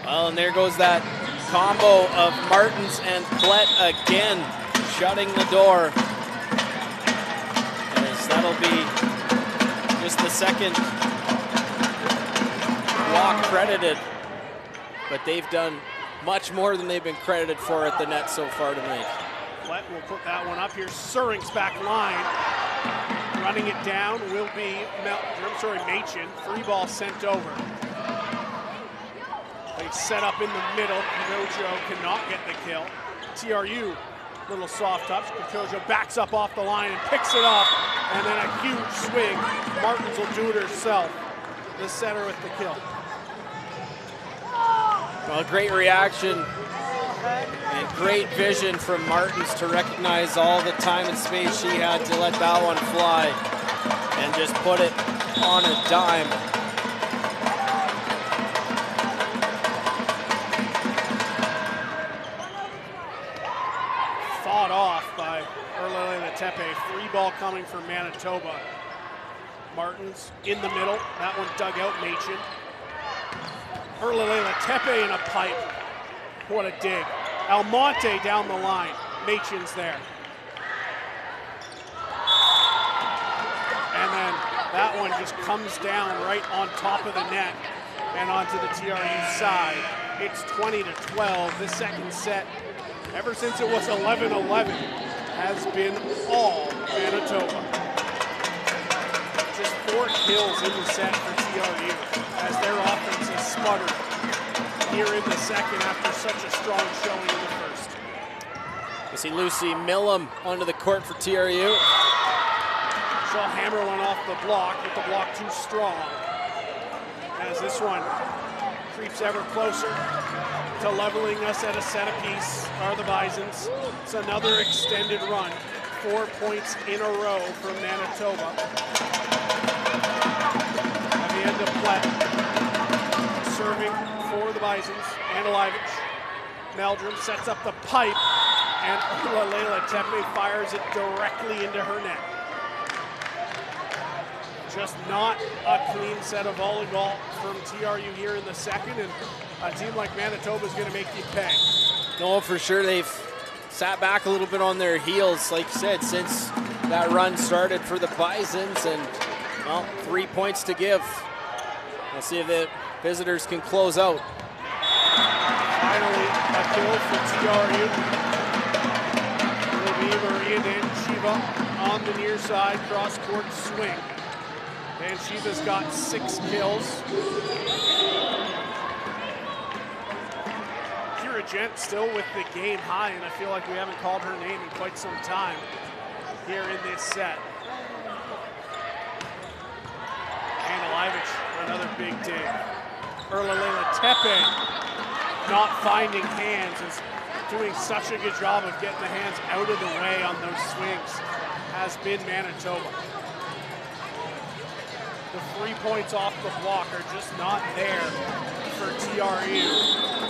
S4: Well, and there goes that combo of Martins and Plett again, shutting the door. As that'll be just the second block credited, but they've done much more than they've been credited for at the net so far tonight.
S3: Plett will put that one up here. Surinks back line. Running it down will be Machin. Free ball sent over. They set up in the middle. Kojo cannot get the kill. TRU, little soft touch. Kojo backs up off the line and picks it up. And then a huge swing. Martins will do it herself. The setter with the kill.
S4: Well, great reaction and great vision from Martins to recognize all the time and space she had to let that one fly and just put it on a dime.
S3: ball coming from Manitoba. Martins in the middle. That one dug out Machin. Erlalela Tepe in a pipe. What a dig. Almonte down the line. Machin's there. And then that one just comes down right on top of the net and onto the TRU side. It's 20-12. This second set, ever since it was 11-11, has been all Manitoba. Just 4 kills in the set for TRU as their offense has sputtered here in the second after such a strong showing in the first.
S4: We see Lucy Millam onto the court for TRU.
S3: She'll hammer one off the block, but the block too strong. As this one creeps ever closer to leveling us at a set apiece are the Bisons. It's another extended run. 4 points in a row from Manitoba. At the end of play, serving for the Bisons, Andalivich. Meldrum sets up the pipe, and Erlalela Tepe fires it directly into her net. Just not a clean set of volleyball from TRU here in the second, and a team like Manitoba is going to make you pay.
S4: No, for sure. They've sat back a little bit on their heels, like you said, since that run started for the Bisons, and, well, 3 points to give. We'll see if the visitors can close out.
S3: Finally, a kill for TRU. It'll be Maria Danchiva on the near side, cross-court swing. Danchiva's got 6 kills. Kira Gent still with the game high, and I feel like we haven't called her name in quite some time here in this set. Andalivich, another big dig. Erlalela Tepe not finding hands, is doing such a good job of getting the hands out of the way on those swings, has been Manitoba. The 3 points off the block are just not there for TRU.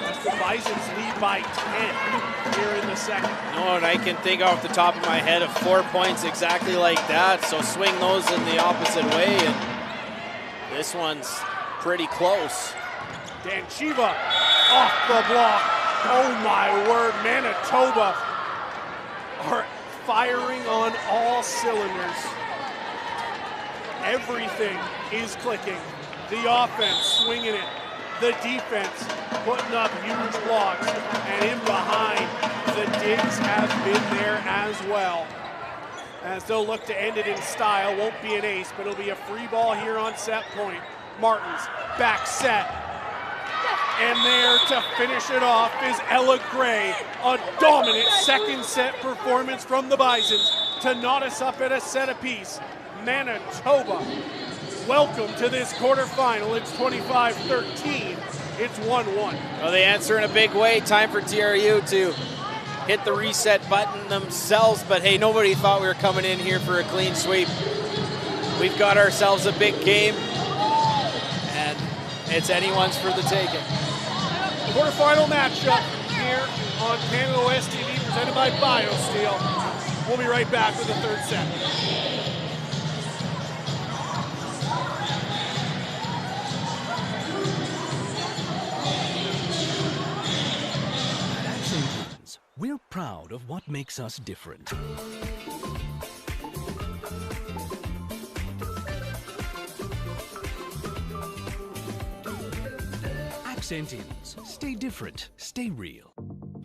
S3: As the Bisons lead by 10 here in the second.
S4: No, and I can think off the top of my head of 4 points exactly like that, so swing those in the opposite way, and this one's pretty close.
S3: Danchiva off the block. Oh my word, Manitoba are firing on all cylinders. Everything is clicking. The offense swinging it. The defense putting up huge blocks. And in behind, the digs have been there as well. As they'll look to end it in style. Won't be an ace, but it'll be a free ball here on set point. Martins, back set. And there to finish it off is Ella Gray. A dominant second set performance from the Bisons to knot us up at a set apiece. Manitoba, welcome to this quarterfinal. It's 25-13. It's 1-1.
S4: Well, they answer in a big way. Time for TRU to hit the reset button themselves. But hey, nobody thought we were coming in here for a clean sweep. We've got ourselves a big game, and it's anyone's for the taking.
S3: Quarterfinal matchup here on Canada West TV, presented by BioSteel. We'll be right back with the third set.
S6: We're proud of what makes us different. Accentins. Stay different. Stay real.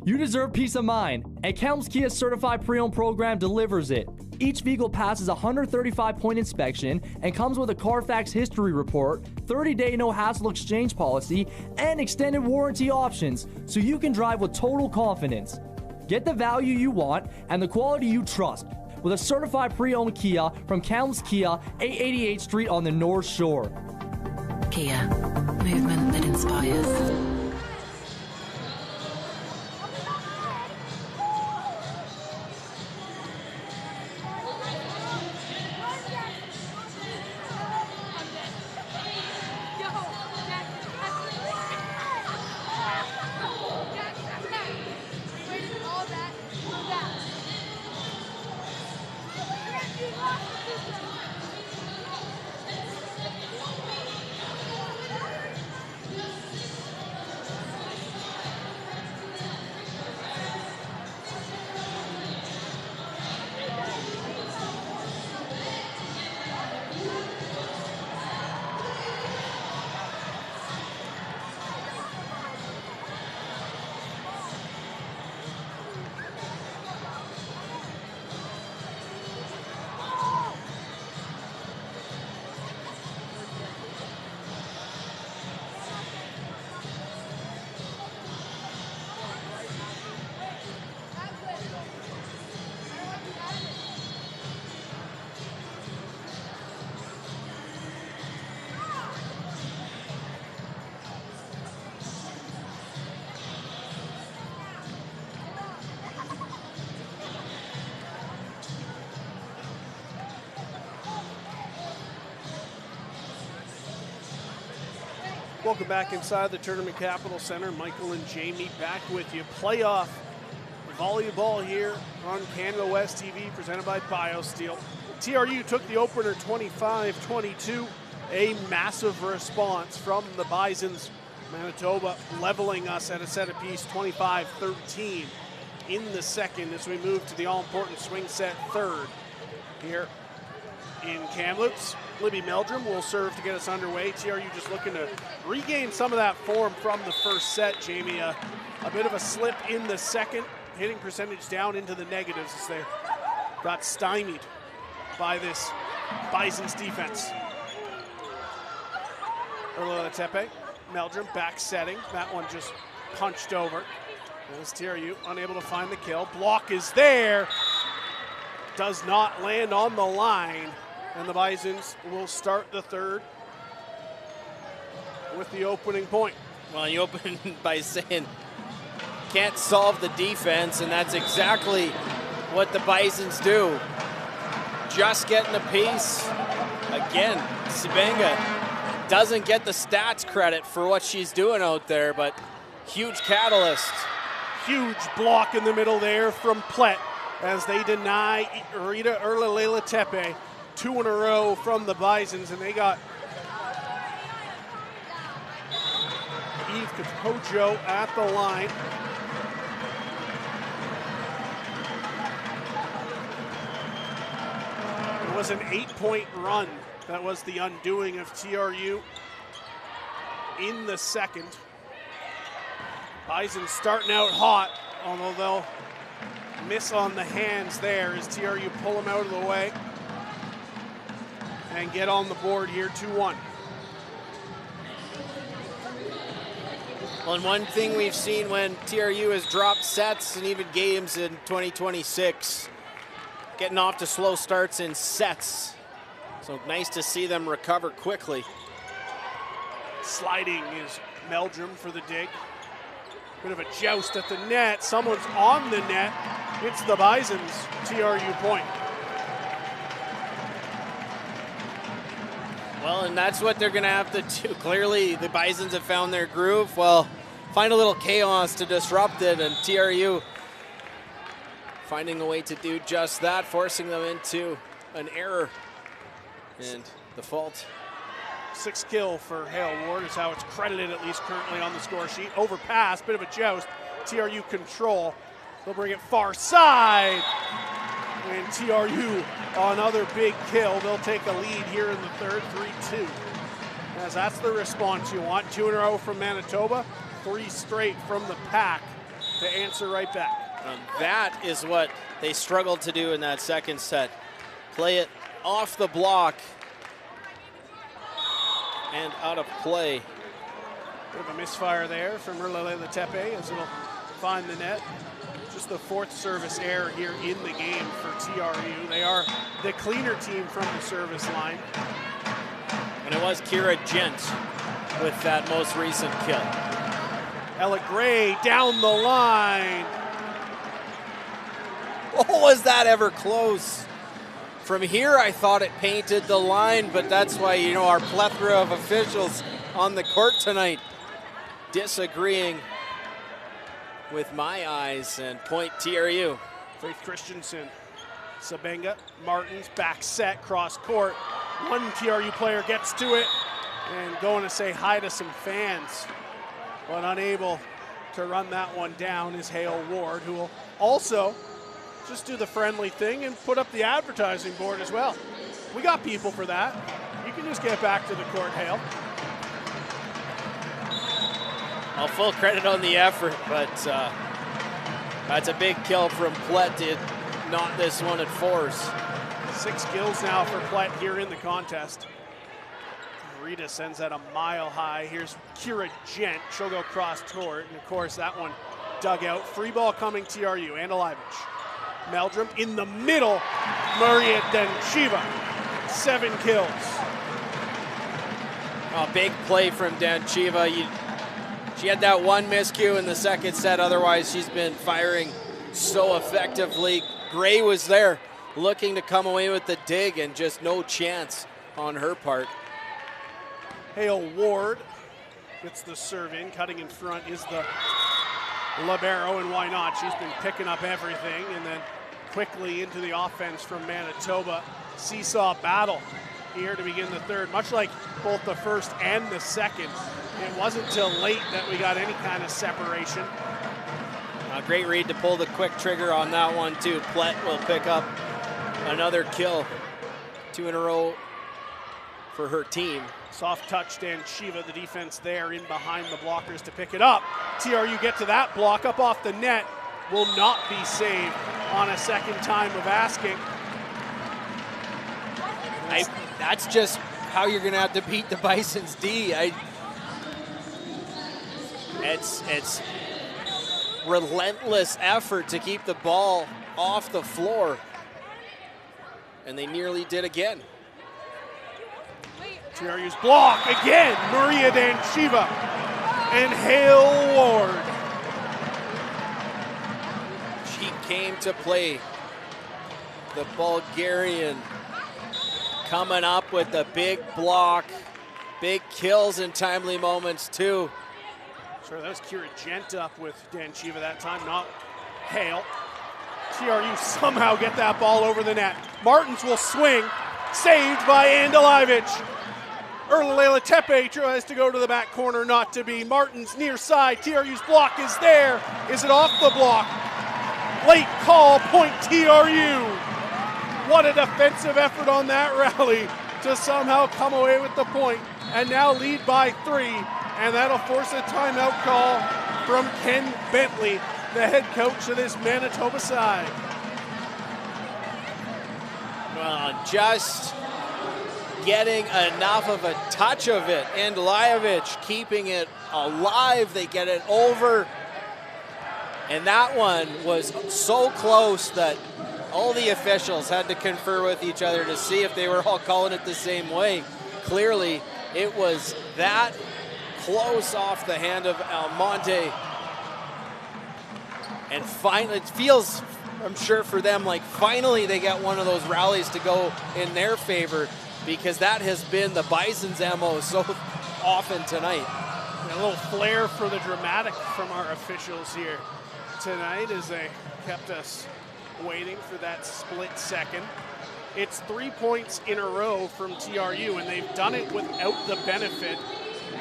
S7: You deserve peace of mind, and Kamloops Kia Certified Pre-Owned program delivers it. Each vehicle passes a 135-point inspection and comes with a Carfax history report, 30-day no-hassle exchange policy, and extended warranty options, so you can drive with total confidence. Get the value you want and the quality you trust with a certified pre-owned Kia from Kamloops Kia, 888th Street on the North Shore.
S8: Kia, movement that inspires.
S3: Welcome back inside the Tournament Capital Center. Michael and Jamie back with you. Playoff volleyball here on Canada West TV, presented by BioSteel. TRU took the opener 25-22. A massive response from the Bisons. Manitoba leveling us at a set apiece, 25-13 in the second as we move to the all-important swing set third here in Kamloops. Libby Meldrum will serve to get us underway. TRU just looking to regain some of that form from the first set, Jamie. A bit of a slip in the second, hitting percentage down into the negatives as they got stymied by this Bison's defense. Urla Tepe, Meldrum back setting. That one just punched over. As TRU unable to find the kill. Block is there. Does not land on the line. And the Bisons will start the third with the opening point.
S4: Well, you open by saying can't solve the defense, and that's exactly what the Bisons do. Just getting a piece. Again, Sibenga doesn't get the stats credit for what she's doing out there, but huge catalyst.
S3: Huge block in the middle there from Plett as they deny Rita Urla Tepe. 2 in a row from the Bisons, and they got Eve Kapojo at the line. It was an 8-point run. That was the undoing of TRU in the second. Bison starting out hot, although they'll miss on the hands there as TRU pull them out of the way and get on the board here, 2-1.
S4: Well, and one thing we've seen when TRU has dropped sets and even games in 2026, getting off to slow starts in sets. So nice to see them recover quickly.
S3: Sliding is Meldrum for the dig. Bit of a joust at the net. Someone's on the net. It's the Bisons. TRU point.
S4: Well, and that's what they're going to have to do. Clearly, the Bisons have found their groove. Well, find a little chaos to disrupt it, and TRU finding a way to do just that, forcing them into an error and the fault.
S3: 6 kill for Hale Ward is how it's credited, at least currently on the score sheet. Overpass, bit of a joust. TRU control. They'll bring it far side. And TRU, another big kill. They'll take a lead here in the third, 3-2. As that's the response you want. 2 in a row from Manitoba, 3 straight from the pack to answer right back.
S4: That is what they struggled to do in that second set. Play it off the block and out of play.
S3: Bit of a misfire there from Urla Tepe as it'll find the net. Just the 4th service error here in the game for TRU. They are the cleaner team from the service line.
S4: And it was Kira Gent with that most recent kill.
S3: Ella Gray down the line.
S4: Oh, was that ever close? From here, I thought it painted the line, but that's why, you know, our plethora of officials on the court tonight disagreeing with my eyes, and point TRU.
S3: Faith Christensen, Sibenga, Martins, back set, cross court. One TRU player gets to it and going to say hi to some fans, but unable to run that one down is Hale Ward, who will also just do the friendly thing and put up the advertising board as well. We got people for that. You can just get back to the court, Hale.
S4: Well, full credit on the effort, but that's a big kill from Plett to knot this one at force.
S3: 6 kills now for Plett here in the contest. Rita sends that a mile high. Here's Kira Gent. She'll go cross court, and of course that one dug out. Free ball coming TRU. Andalivich. Meldrum in the middle. Maria Denchiva. 7 kills.
S4: A big play from Denchiva. She had that one miscue in the second set. Otherwise, she's been firing so effectively. Gray was there looking to come away with the dig, and just no chance on her part.
S3: Hale Ward gets the serve in. Cutting in front is the libero, and why not? She's been picking up everything. And then quickly into the offense from Manitoba. Seesaw battle here to begin the third. Much like both the first and the second, it wasn't till late that we got any kind of separation.
S4: A great read to pull the quick trigger on that one too. Plett will pick up another kill. 2 in a row for her team.
S3: Soft touch, Shiva, the defense there in behind the blockers to pick it up. TRU get to that block, up off the net, will not be saved on a second time of asking.
S4: That's just how you're gonna have to beat the Bison's D. It's relentless effort to keep the ball off the floor. And they nearly did again.
S3: TRU's block again, Maria Danchiva and Hale Ward.
S4: She came to play. The Bulgarian coming up with the big block, big kills in timely moments too.
S3: Sure, that was Kira Gent up with Danchiva that time, not Hale. TRU somehow get that ball over the net. Martins will swing, saved by Andalivich. Erlalela Tepe tries to go to the back corner, not to be. Martins near side, TRU's block is there. Is it off the block? Late call, point TRU. What a defensive effort on that rally to somehow come away with the point, and now lead by 3, and that'll force a timeout call from Ken Bentley, the head coach of this Manitoba side.
S4: Well, just getting enough of a touch of it. Andalivich keeping it alive. They get it over. And that one was so close that all the officials had to confer with each other to see if they were all calling it the same way. Clearly, it was that close off the hand of Almonte. And finally, it feels, I'm sure for them, like finally they get one of those rallies to go in their favor, because that has been the Bison's MO so often tonight.
S3: A little flair for the dramatic from our officials here tonight as they kept us waiting for that split second. It's 3 points in a row from TRU, and they've done it without the benefit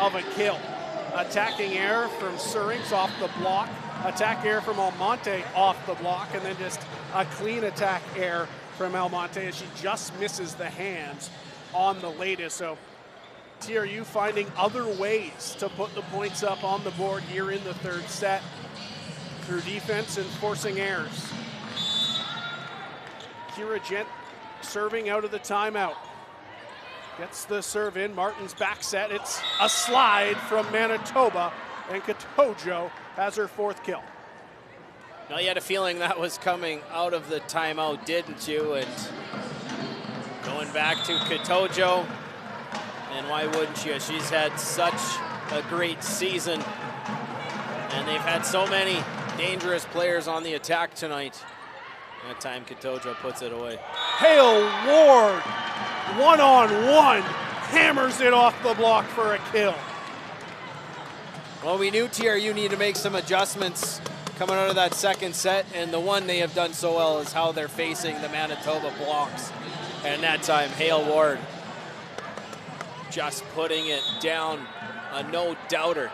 S3: of a kill. Attacking error from Surinks off the block, attack error from Almonte off the block, and then just a clean attack error from Almonte as she just misses the hands on the latest. So TRU finding other ways to put the points up on the board here in the third set through defense and forcing errors. Kira Gent serving out of the timeout. Gets the serve in, Martin's back set. It's a slide from Manitoba, and Katojo has her 4th kill.
S4: Now you had a feeling that was coming out of the timeout, didn't you? And going back to Katojo, and why wouldn't you? She's had such a great season, and they've had so many dangerous players on the attack tonight. That time Katojo puts it away.
S3: Hale Ward, one-on-one, hammers it off the block for a kill.
S4: Well, we knew TRU needed to make some adjustments coming out of that second set, and the one they have done so well is how they're facing the Manitoba blocks. And that time, Hale Ward just putting it down, a no-doubter.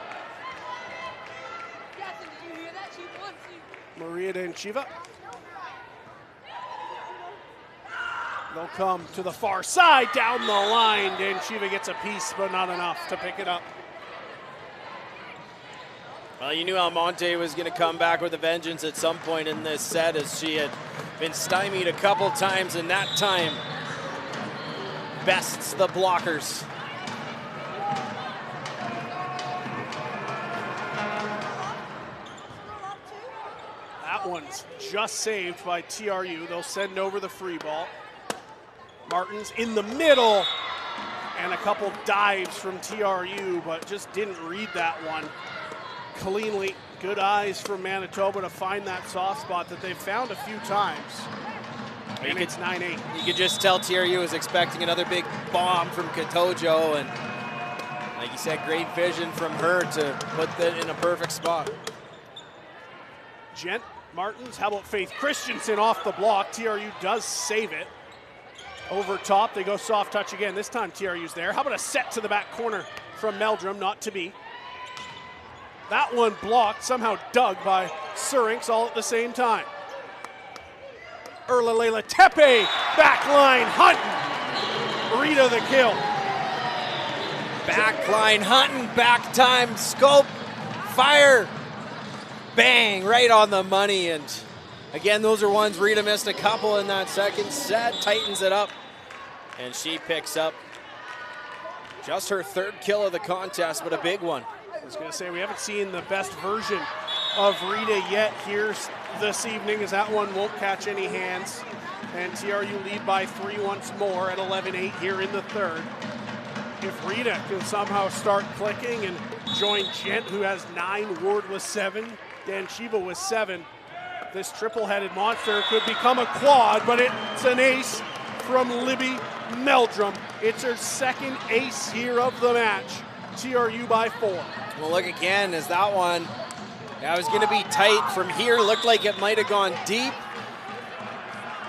S3: Maria Danchiva. They'll come to the far side, down the line. Danchiva gets a piece, but not enough to pick it up.
S4: Well, you knew Almonte was going to come back with a vengeance at some point in this set, as she had been stymied a couple times, and that time bests the blockers.
S3: That one's just saved by TRU. They'll send over the free ball. Martins in the middle, and a couple dives from TRU, but just didn't read that one cleanly. Good eyes from Manitoba to find that soft spot that they've found a few times. And it's 9-8.
S4: You could just tell TRU was expecting another big bomb from Katojo, and Like you said, great vision from her to put that in a perfect spot.
S3: Gent, Martins, how about Faith Christensen off the block? TRU does save it. Over top, they go soft touch again. This time TRU's there. How about a set to the back corner from Meldrum? Not to be. That one blocked, somehow dug by Surinks all at the same time. Erlalela Tepe, backline Hutton. Rita the kill.
S4: Backline Hutton, back time, scope, fire, bang, right on the money. And again, those are ones Rita missed a couple in that second set, tightens it up, and she picks up just her third kill of the contest, but a big one.
S3: I was going to say, we haven't seen the best version of Rita yet here this evening, as that one won't catch any hands. And TRU lead by 3 once more at 11-8 here in the third. If Rita can somehow start clicking and join Gent, who has 9, Ward with 7, Dan Chiba with 7, this triple-headed monster could become a quad, but it's an ace from Libby Meldrum. It's her second ace here of the match. TRU by 4.
S4: Well, look again, as that one, that was going to be tight from here. Looked like it might have gone deep.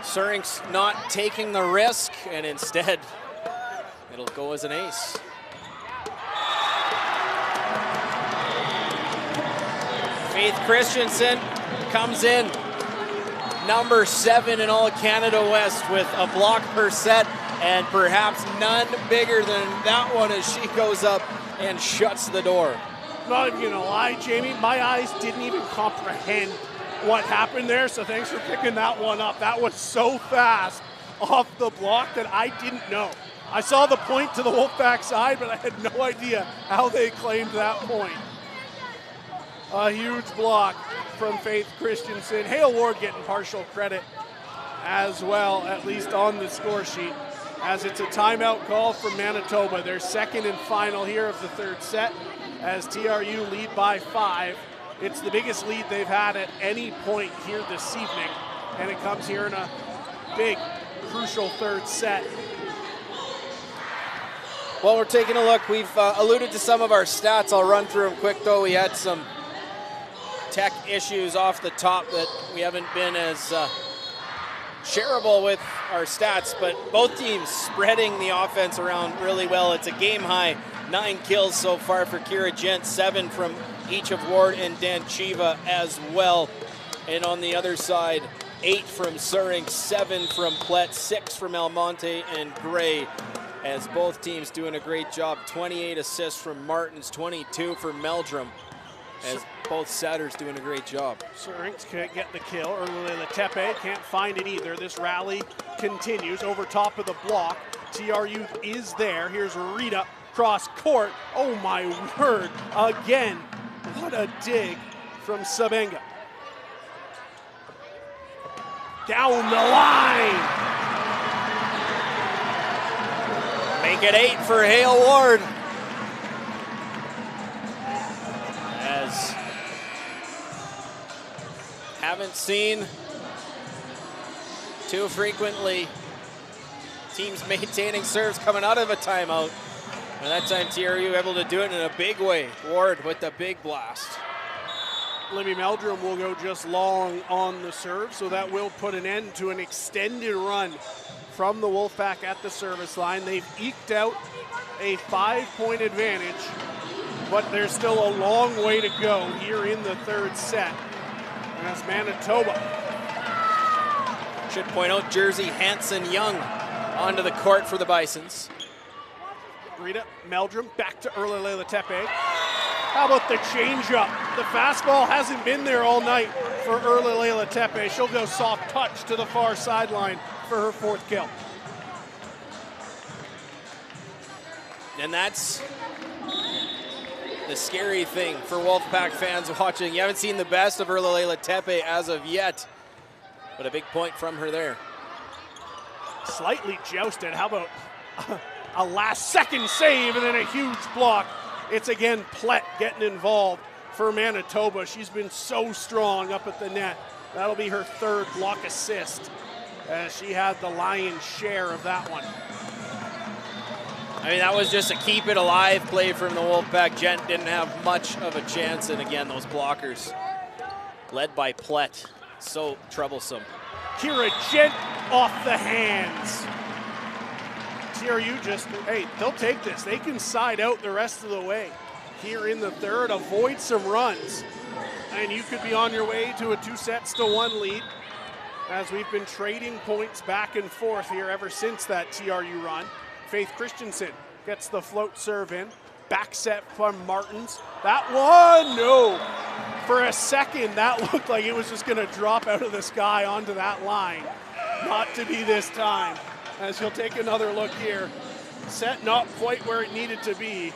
S4: Surinks not taking the risk, and instead, it'll go as an ace. Faith Christensen comes in, number 7 in all Canada West with a block per set, and perhaps none bigger than that one as she goes up and shuts the door.
S3: Not even gonna lie, Jamie, my eyes didn't even comprehend what happened there, so thanks for picking that one up. That was so fast off the block that I didn't know. I saw the point to the Wolfpack side, but I had no idea how they claimed that point. A huge block from Faith Christensen. Hale Ward getting partial credit as well, at least on the score sheet, as it's a timeout call from Manitoba. Their second and final here of the third set, as TRU lead by 5. It's the biggest lead they've had at any point here this evening, and it comes here in a big, crucial third set.
S4: Well, we're taking a look. We've alluded to some of our stats. I'll run through them quick, though. We had some tech issues off the top that we haven't been as shareable with our stats, but both teams spreading the offense around really well. It's a game high 9 kills so far for Kira Gent, 7 from each of Ward and Dan Chiva as well. And on the other side, 8 from Suring, 7 from Plett, 6 from Almonte and Gray, as both teams doing a great job. 28 assists from Martins, 22 for Meldrum, as both setters doing a great job.
S3: Surinks can't get the kill. Erlalela Tepe can't find it either. This rally continues over top of the block. TRU is there. Here's Rita cross court. Oh my word. Again, what a dig from Sabenga. Down the line.
S4: Make it 8 for Hale Ward. As haven't seen too frequently teams maintaining serves coming out of a timeout. And that time TRU able to do it in a big way. Ward with the big blast.
S3: Libby Meldrum will go just long on the serve, so that will put an end to an extended run from the Wolfpack at the service line. They've eked out a 5-point advantage, but there's still a long way to go here in the third set. And that's Manitoba.
S4: Should point out Jersey Hanson Young onto the court for the Bisons.
S3: Rita Meldrum back to Erlalela Tepe. How about the changeup? The fastball hasn't been there all night for Erlalela Tepe. She'll go soft touch to the far sideline for her 4th kill.
S4: And that's the scary thing for Wolfpack fans watching. You haven't seen the best of Erlalela Tepe as of yet, but a big point from her there.
S3: Slightly jousted. How about a last-second save and then a huge block? It's again Plett getting involved for Manitoba. She's been so strong up at the net. That'll be her 3rd block assist, as she had the lion's share of that one.
S4: I mean, that was just a keep it alive play from the Wolfpack. Gent didn't have much of a chance, and again, those blockers led by Plett, so troublesome.
S3: Kira Gent off the hands. TRU just, hey, they'll take this. They can side out the rest of the way here in the third, avoid some runs, and you could be on your way to a 2-1 lead, as we've been trading points back and forth here ever since that TRU run. Faith Christensen gets the float serve in. Back set from Martins. That one, no. For a second, that looked like it was just gonna drop out of the sky onto that line. Not to be this time, as he'll take another look here. Set not quite where it needed to be,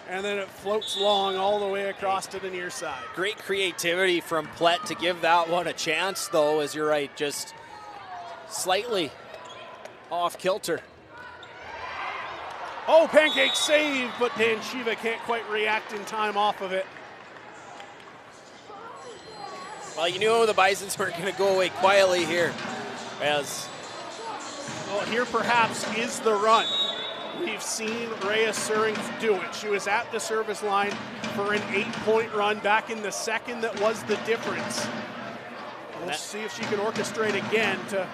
S3: and then it floats long all the way across to the near side.
S4: Great creativity from Plett to give that one a chance, though, as you're right, just slightly off kilter.
S3: Oh, pancake save, but Danchiva can't quite react in time off of it.
S4: Well, you knew the Bisons weren't going to go away quietly here. As
S3: well, here perhaps is the run. We've seen Rhea Surings do it. She was at the service line for an 8-point run back in the second that was the difference. We'll see if she can orchestrate again to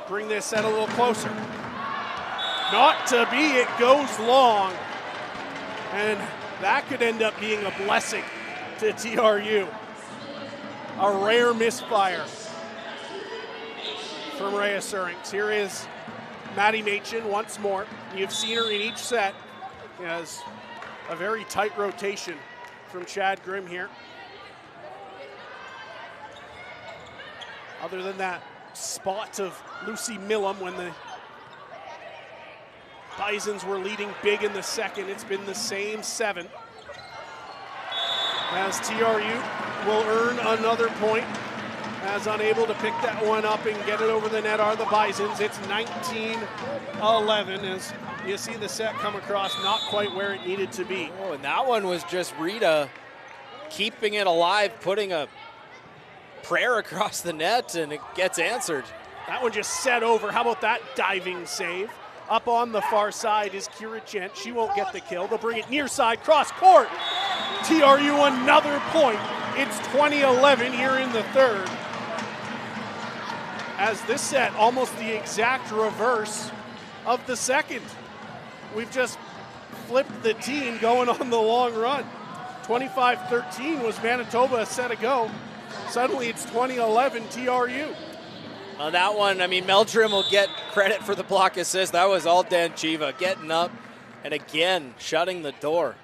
S3: bring this set a little closer. Not to be, it goes long. And that could end up being a blessing to TRU. A rare misfire from Rhea Surings. Here is Maddie Machin once more. You've seen her in each set. She has a very tight rotation from Chad Grimm here. Other than that spot of Lucy Millam when the Bisons were leading big in the second, it's been the same 7. As TRU will earn another point, as unable to pick that one up and get it over the net are the Bisons. It's 19-11 as you see the set come across not quite where it needed to be.
S4: Oh, and that one was just Rita keeping it alive, putting a prayer across the net, and it gets answered.
S3: That one just set over. How about that diving save? Up on the far side is Kira Gent. She won't get the kill. They'll bring it near side, cross court. TRU another point. It's 20-11 here in the third. As this set, almost the exact reverse of the second. We've just flipped the team going on the long run. 25-13 was Manitoba a set ago. Suddenly it's 20-11 TRU.
S4: That one, I mean, Meldrum will get credit for the block assist. That was all Danchiva getting up and again shutting the door.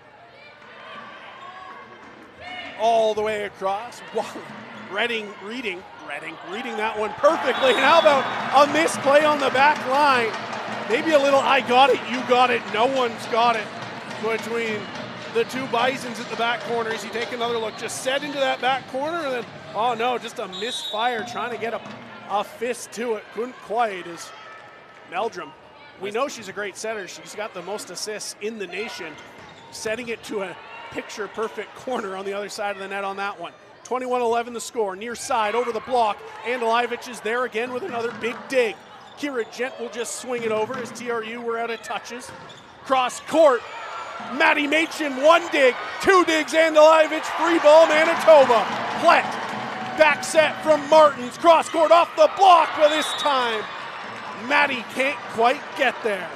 S3: All the way across. Reading reading that one perfectly. And how about a misplay on the back line? Maybe a little I got it, you got it, no one's got it between the two Bisons at the back corner. As you take another look, just set into that back corner and then, oh no, just a misfire trying to get a fist to it. Couldn't quite as Meldrum. We know she's a great setter. She's got the most assists in the nation. Setting it to a picture-perfect corner on the other side of the net on that one. 21-11 the score. Near side, over the block. Andalivich is there again with another big dig. Kira Gent will just swing it over as TRU were out of touches. Cross court. Maddie Machin, 1 dig, 2 digs, Andalivich, free ball, Manitoba. Plett. Back set from Martins, cross court off the block, but this time Maddie can't quite get there.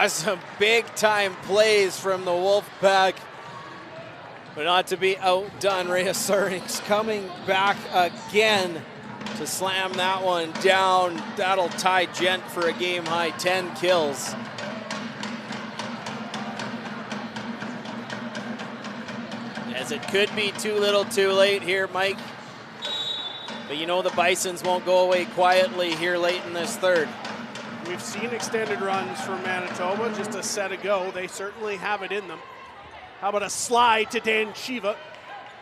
S4: Some big time plays from the Wolfpack, but not to be outdone. Rhea Surings coming back again to slam that one down. That'll tie Gent for a game high 10 kills. As it could be too little too late here, Mike. But you know the Bisons won't go away quietly here late in this third.
S3: We've seen extended runs from Manitoba just a set ago. They certainly have it in them. How about a slide to Danchiva?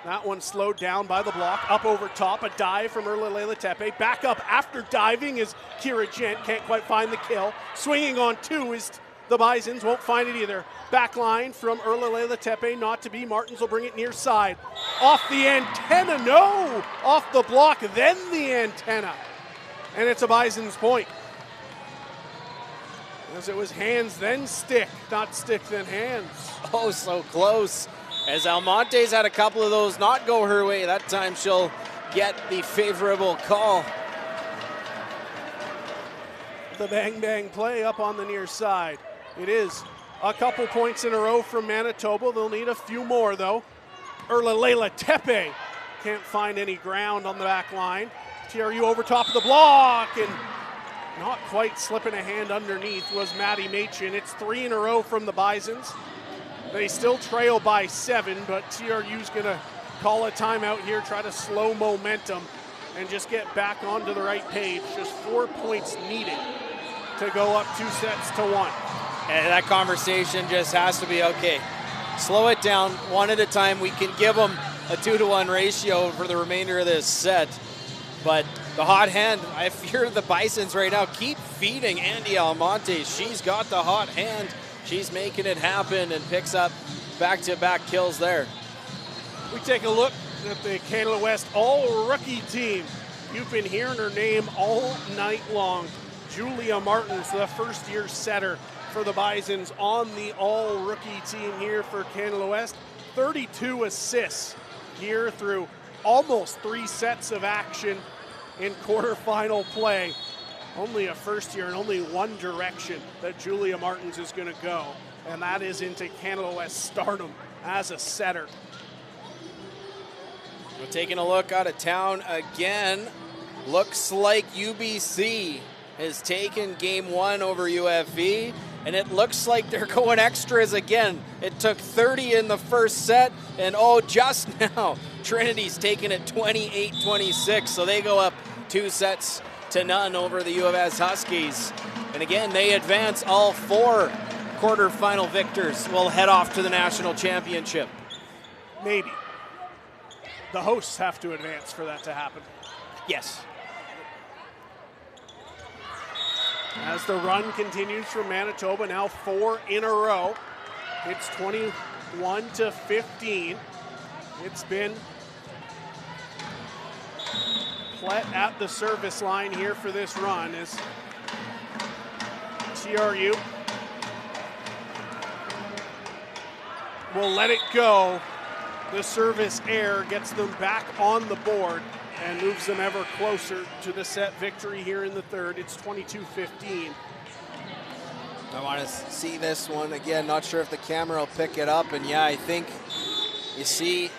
S3: That one slowed down by the block. Up over top, a dive from Erla Tepe. Back up after diving is Kira Gent. Can't quite find the kill. Swinging on 2 is the Bisons. Won't find it either. Back line from Erla Tepe. Not to be. Martins will bring it near side. Off the antenna. No! Off the block, then the antenna. And it's a Bisons point. As it was hands then stick, not stick then hands.
S4: Oh, so close. As Almonte's had a couple of those not go her way, that time she'll get the favorable call.
S3: The bang bang play up on the near side. It is a couple points in a row from Manitoba. They'll need a few more though. Erlalela Tepe can't find any ground on the back line. TRU over top of the block, and not quite slipping a hand underneath was Maddie Machin. It's 3 in a row from the Bisons. They still trail by 7, but TRU's gonna call a timeout here, try to slow momentum and just get back onto the right page. Just 4 points needed to go up 2 sets to 1.
S4: And that conversation just has to be, okay, slow it down one at a time. We can give them a 2-to-1 ratio for the remainder of this set. But the hot hand, I fear the Bisons right now keep feeding Andy Almonte. She's got the hot hand. She's making it happen and picks up back-to-back kills there.
S3: We take a look at the Canada West all-rookie team. You've been hearing her name all night long. Julia Martins, the first-year setter for the Bisons on the all-rookie team here for Canada West. 32 assists here through almost 3 sets of action in quarterfinal play. Only a first year and only one direction that Julia Martins is going to go, and that is into Canada West stardom as a setter.
S4: We're taking a look out of town again. Looks like UBC has taken game 1 over UFV, and it looks like they're going extras again. It took 30 in the first set, and oh, just now, Trinity's taking it 28-26, so they go up 2 sets to none over the U of S Huskies. And again, they advance. All 4 quarterfinal victors will head off to the national championship.
S3: Maybe. The hosts have to advance for that to happen.
S4: Yes.
S3: As the run continues from Manitoba, now 4 in a row. It's 21-15. It's been Plett at the service line here for this run as TRU will let it go. The service error gets them back on the board and moves them ever closer to the set victory here in the third. It's 22-15.
S4: I want to see this one again. Not sure if the camera will pick it up. And yeah, I think you see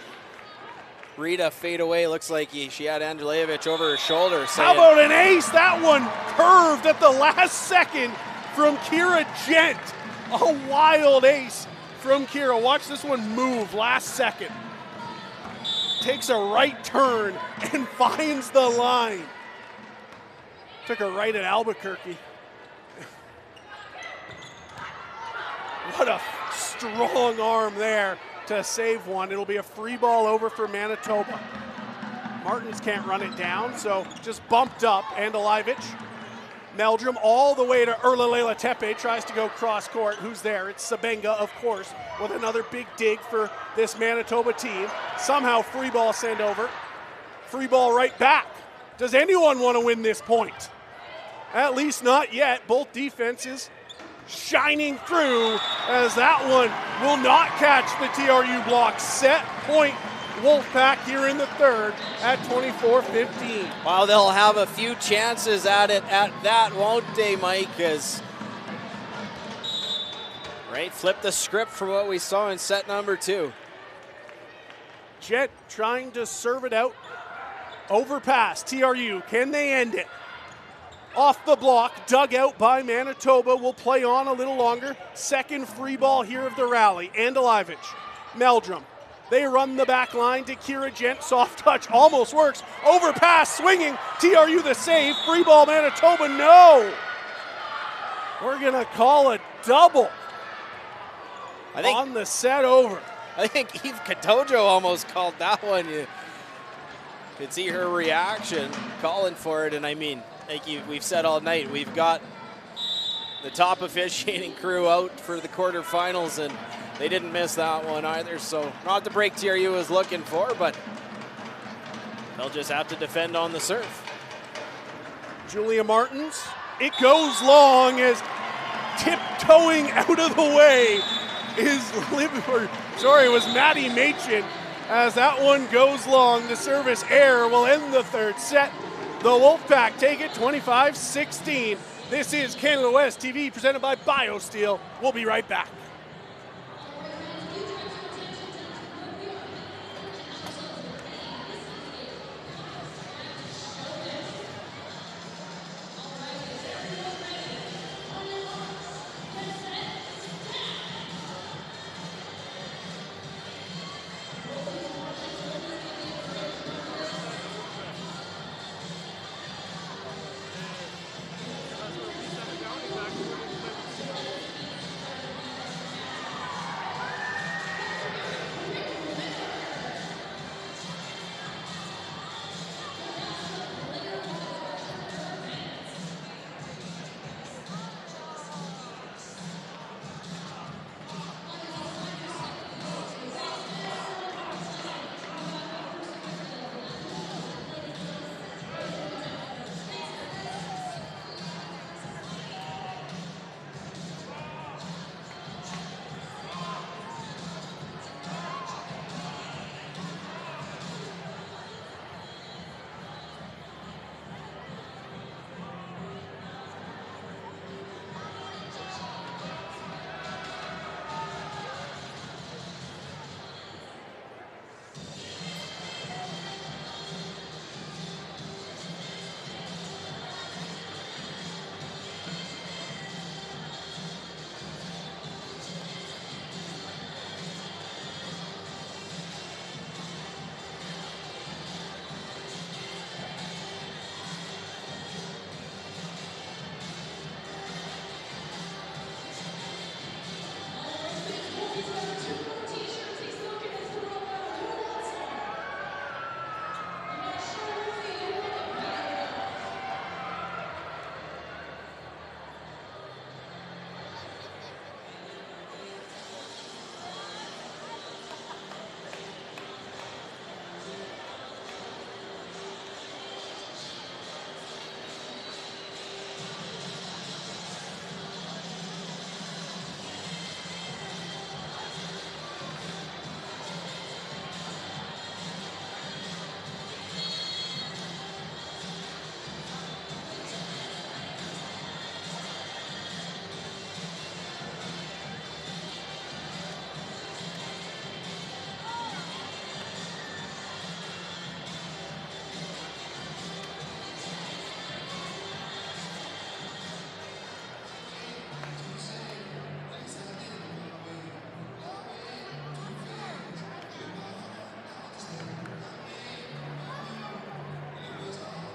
S4: Rita fade away. Looks like she had Andrejevich over her shoulder.
S3: How about an ace? That one curved at the last second from Kira Gent. A wild ace from Kira. Watch this one move last second. Takes a right turn and finds the line. Took a right at Albuquerque. What a strong arm there to save one. It'll be a free ball over for Manitoba. Martins can't run it down, so just bumped up. Andalivich. Meldrum all the way to Erlalela Tepe, tries to go cross court. Who's there? It's Sabenga, of course, with another big dig for this Manitoba team. Somehow free ball sent over. Free ball right back. Does anyone want to win this point? At least not yet. Both defenses shining through as that one will not catch the TRU block. Set point WolfPack here in the third at 24-15.
S4: Well, they'll have a few chances at it at that, won't they, Mike? As right, flip the script for what we saw in set number 2.
S3: Jet trying to serve it out. Overpass, TRU, can they end it? Off the block, dug out by Manitoba, will play on a little longer. Second free ball here of the rally. Andalivich, Meldrum. They run the back line to Kira Gent. Soft touch almost works. Overpass swinging. TRU the save. Free ball Manitoba. No. We're going to call a double on the set over.
S4: I think Eve Katojo almost called that one. You could see her reaction calling for it. And I mean, like we've said all night, we've got the top officiating crew out for the quarterfinals, and they didn't miss that one either. So not the break TRU was looking for, but they'll just have to defend on the serve.
S3: Julia Martins, it goes long as tiptoeing out of the way was Maddie Machin. As that one goes long, the service error will end the third set. The Wolfpack take it 25-16. This is Canada West TV presented by BioSteel. We'll be right back.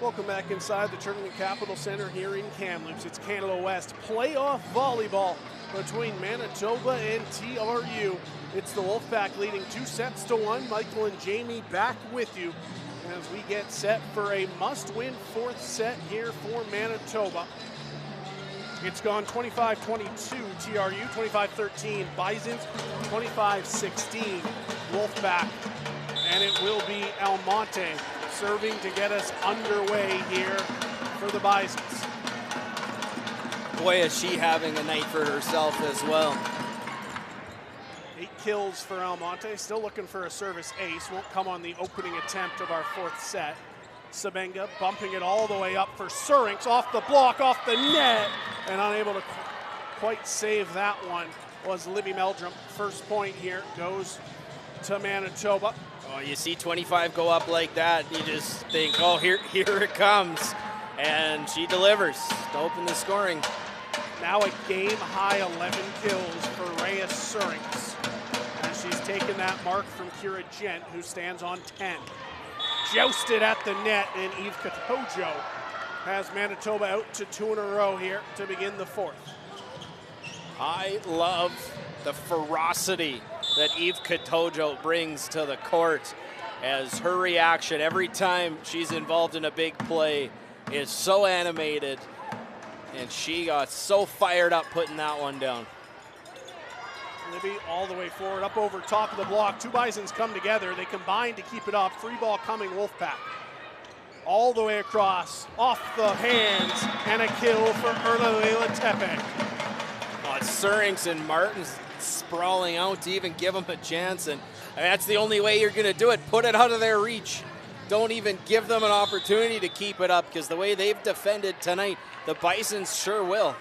S3: Welcome back inside the Tournament Capital Center here in Kamloops. It's Canada West playoff volleyball between Manitoba and TRU. It's the Wolfpack leading 2-1. Michael and Jamie back with you as we get set for a must-win fourth set here for Manitoba. It's gone 25-22 TRU, 25-13 Bisons, 25-16 Wolfpack. And it will be Almonte serving to get us underway here for the Bisons.
S4: Boy, is she having a night for herself as well.
S3: 8 kills for Almonte, still looking for a service ace. Won't come on the opening attempt of our fourth set. Sabenga bumping it all the way up for Surinks, off the block, off the net, and unable to quite save that one was Libby Meldrum. First point here goes to Manitoba.
S4: Oh, you see 25 go up like that, you just think, oh, here it comes. And she delivers to open the scoring.
S3: Now a game-high 11 kills for Rhea Surinks. And she's taken that mark from Kira Gent, who stands on 10. Jousted at the net, and Eve Katojo has Manitoba out to 2 in a row here to begin the fourth.
S4: I love the ferocity that Eve Katojo brings to the court, as her reaction every time she's involved in a big play is so animated, and she got so fired up putting that one down.
S3: Libby all the way forward, up over top of the block. Two Bisons come together. They combine to keep it up. 3 ball coming Wolfpack. All the way across, off the hands, and a kill for Erla Leila Tepe.
S4: got Surinks and Martins sprawling out to even give them a chance, and that's the only way you're going to do it. Put it out of their reach. Don't even give them an opportunity to keep it up, because the way they've defended tonight, the Bisons sure will.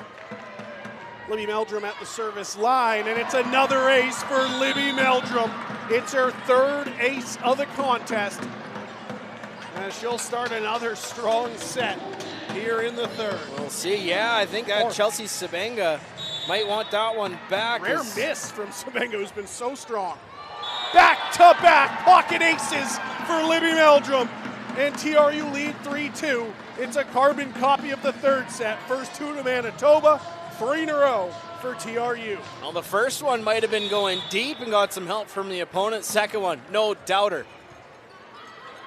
S3: Libby Meldrum at the service line, and it's another ace for Libby Meldrum. It's her third ace of the contest, and she'll start another strong set here in the third.
S4: We'll see. Yeah, I think that Chelsea Sabenga might want that one back.
S3: Rare miss from Sabenga, who's been so strong. Back-to-back pocket aces for Libby Meldrum, and TRU lead 3-2. It's a carbon copy of the third set. First two to Manitoba, 3 in a row for TRU.
S4: Well, the first one might have been going deep and got some help from the opponent. Second one, no doubter.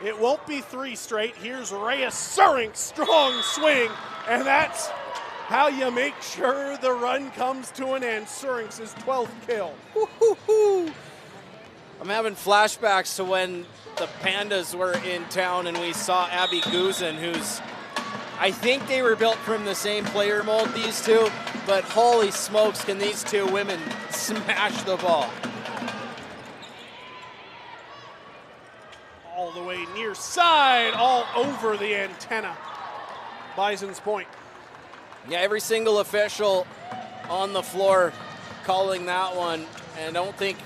S3: It won't be 3 straight. Here's Reyes Surinks, strong swing, and that's how you make sure the run comes to an end. Surinks' 12th kill.
S4: Woo-hoo-hoo. I'm having flashbacks to when the Pandas were in town and we saw Abby Guzin, who's, I think they were built from the same player mold, these two, but holy smokes, can these two women smash the ball.
S3: All the way near side, all over the antenna. Bison's point.
S4: Yeah, every single official on the floor calling that one, and I don't think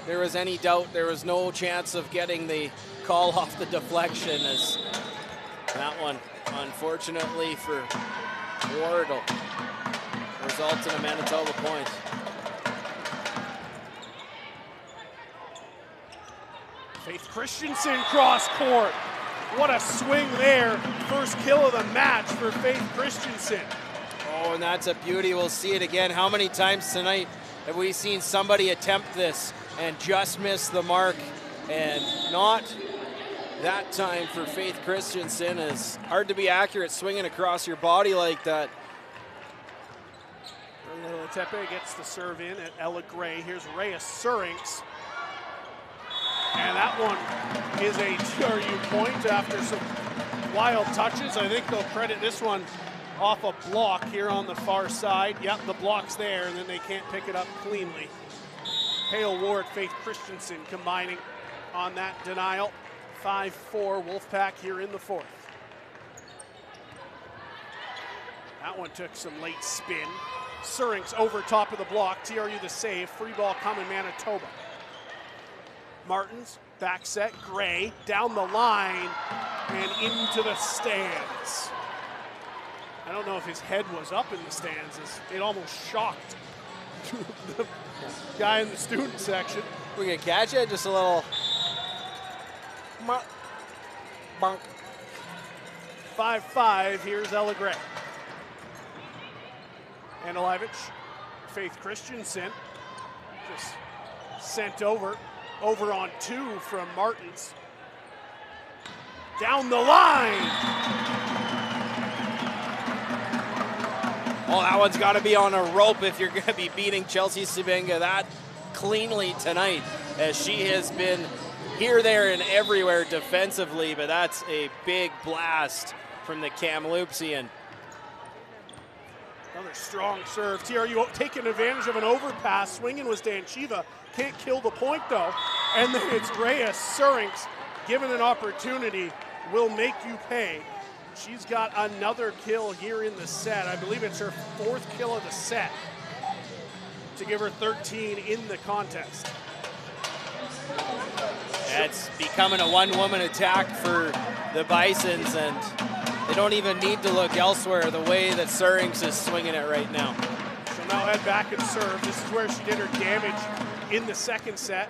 S4: there was any doubt. There was no chance of getting the call off the deflection, as that one, unfortunately for Wardle, results in a Manitoba point.
S3: Faith Christensen cross court. What a swing there. First kill of the match for Faith Christensen.
S4: Oh, and that's a beauty. We'll see it again. How many times tonight have we seen somebody attempt this and just miss the mark? And not that time for Faith Christensen. It's hard to be accurate swinging across your body like that.
S3: Tepe gets the serve in at Ella Gray. Here's Reyes Surinks. And that one is a TRU point after some wild touches. I think they'll credit this one off a block here on the far side. Yep, the block's there, and then they can't pick it up cleanly. Hale Ward, Faith Christensen combining on that denial. 5-4 Wolfpack here in the fourth. That one took some late spin. Surinks over top of the block. TRU the save. Free ball coming Manitoba. Martins, back set, Gray, down the line, and into the stands. I don't know if his head was up in the stands. It almost shocked the guy in the student section.
S4: We can catch it, just a little bonk.
S3: 5-5, here's Ella Gray. Anilevich, Faith Christensen, just sent over on 2 from Martins. Down the line.
S4: Oh, that one's got to be on a rope if you're going to be beating Chelsea Sabenga that cleanly tonight, as she has been here, there, and everywhere defensively, but that's a big blast from the Kamloopsian.
S3: Another strong serve. TRU taking advantage of an overpass. Swinging was Danchiva. Can't kill the point though. And then it's Reyes Surinks, given an opportunity, will make you pay. She's got another kill here in the set. I believe it's her 4th kill of the set to give her 13 in the contest.
S4: It's becoming a one-woman attack for the Bisons, and they don't even need to look elsewhere the way that Surinks is swinging it right now.
S3: She'll now head back and serve. This is where she did her damage in the second set.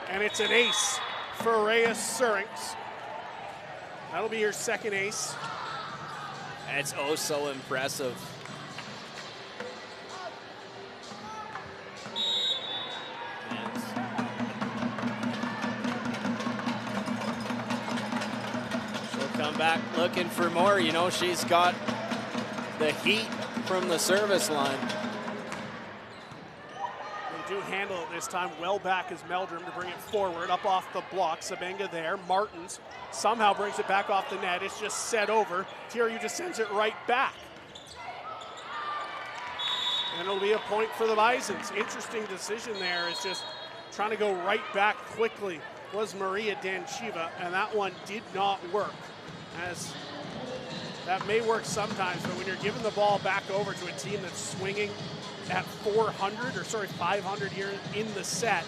S3: And it's an ace for Reyes Surinks. That'll be her second ace.
S4: And it's oh so impressive. She'll come back looking for more. You know, she's got the heat from the service line.
S3: They do handle it this time. Well back is Meldrum to bring it forward, up off the block. Sabenga there. Martins somehow brings it back off the net. It's just set over. TRU just sends it right back. And it'll be a point for the Bisons. Interesting decision there is just trying to go right back quickly was Maria Danchiva, and that one did not work. As that may work sometimes, but when you're giving the ball back over to a team that's swinging at 500 here in the set,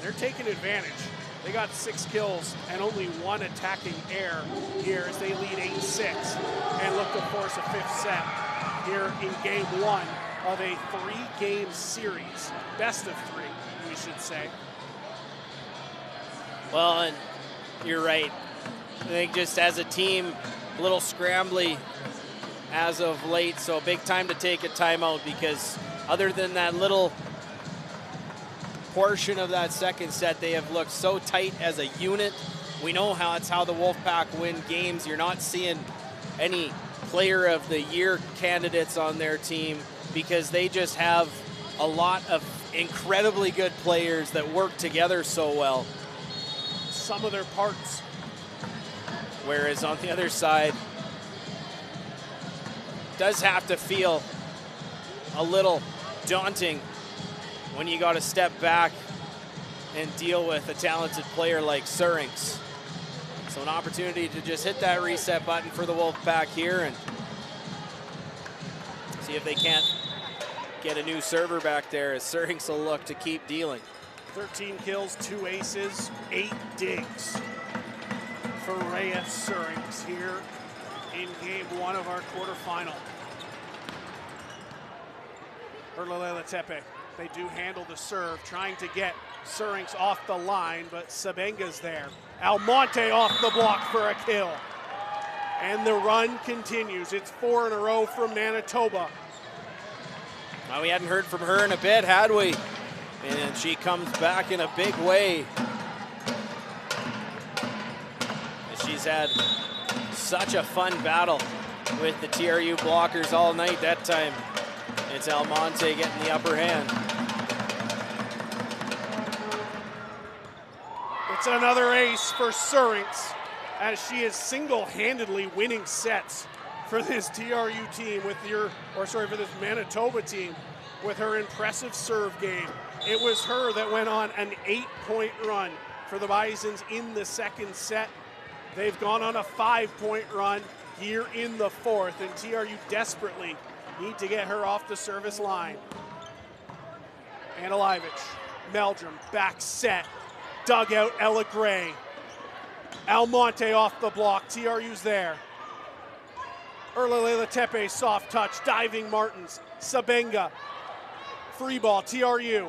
S3: they're taking advantage. They got 6 kills and only 1 attacking air here as they lead 8-6 and look to force a 5th set here in game 1 of a 3-game series. Best of 3, we should say.
S4: Well, and you're right. I think just as a team, a little scrambly as of late, so big time to take a timeout, because other than that little portion of that second set, they have looked so tight as a unit. We know how it's how the Wolfpack win games. You're not seeing any player of the year candidates on their team because they just have a lot of incredibly good players that work together so well.
S3: Some of their parts.
S4: Whereas on the other side, does have to feel a little daunting when you got to step back and deal with a talented player like Surinks. So an opportunity to just hit that reset button for the Wolfpack here and see if they can't get a new server back there, as Surinks will look to keep dealing.
S3: 13 kills, 2 aces, 8 digs for Rhea Surinks here in game 1 of our quarterfinal. Erlalela Tepe, they do handle the serve, trying to get Surinks off the line, but Sabenga's there. Almonte off the block for a kill. And the run continues. It's 4 in a row from Manitoba.
S4: Well, we hadn't heard from her in a bit, had we? And she comes back in a big way. She's had such a fun battle with the TRU blockers all night. That time, it's Almonte getting the upper hand.
S3: It's another ace for Surinks, as she is single-handedly winning sets for this TRU team for this Manitoba team with her impressive serve game. It was her that went on an 8-point run for the Bisons in the second set. They've gone on a 5-point run here in the fourth, and TRU desperately need to get her off the service line. Anilivich, Meldrum, back set, dugout Ella Gray. Almonte off the block, TRU's there. Erlalela Tepe, soft touch, diving Martins, Sabenga, free ball, TRU.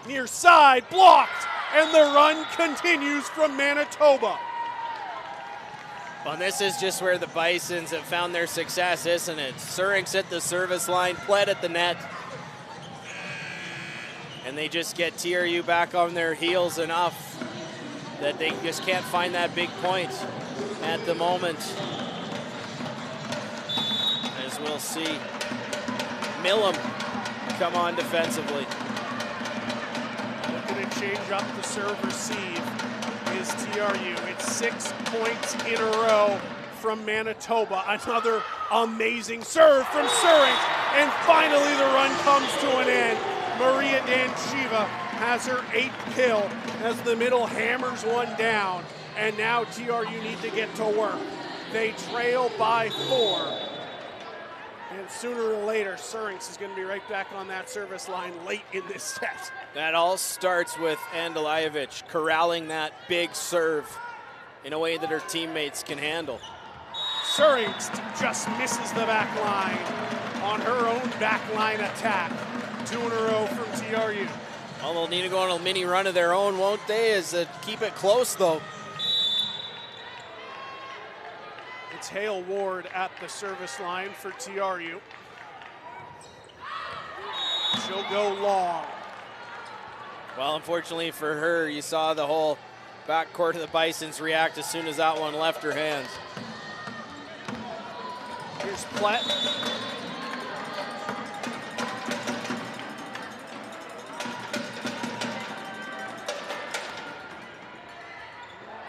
S3: Near side, blocked, and the run continues from Manitoba.
S4: Well, this is just where the Bisons have found their success, isn't it? Surinks at the service line, Pled at the net. And they just get TRU back on their heels enough that they just can't find that big point at the moment. As we'll see Millam come on defensively.
S3: Looking to change up the serve receive is TRU. It's 6 points in a row from Manitoba. Another amazing serve from Surinks, and finally the run comes to an end. Maria Danchiva has her 8th kill as the middle hammers one down, and now TRU need to get to work. They trail by 4. And sooner or later, Surinks is going to be right back on that service line late in this set.
S4: That all starts with Anilivich corralling that big serve in a way that her teammates can handle.
S3: Surinks just misses the back line on her own back line attack. 2 in a row from TRU.
S4: Well, they'll need to go on a mini run of their own, won't they? As keep it close, though.
S3: It's Hale Ward at the service line for TRU. She'll go long.
S4: Well, unfortunately for her, you saw the whole backcourt of the Bisons react as soon as that one left her hands.
S3: Here's Platt.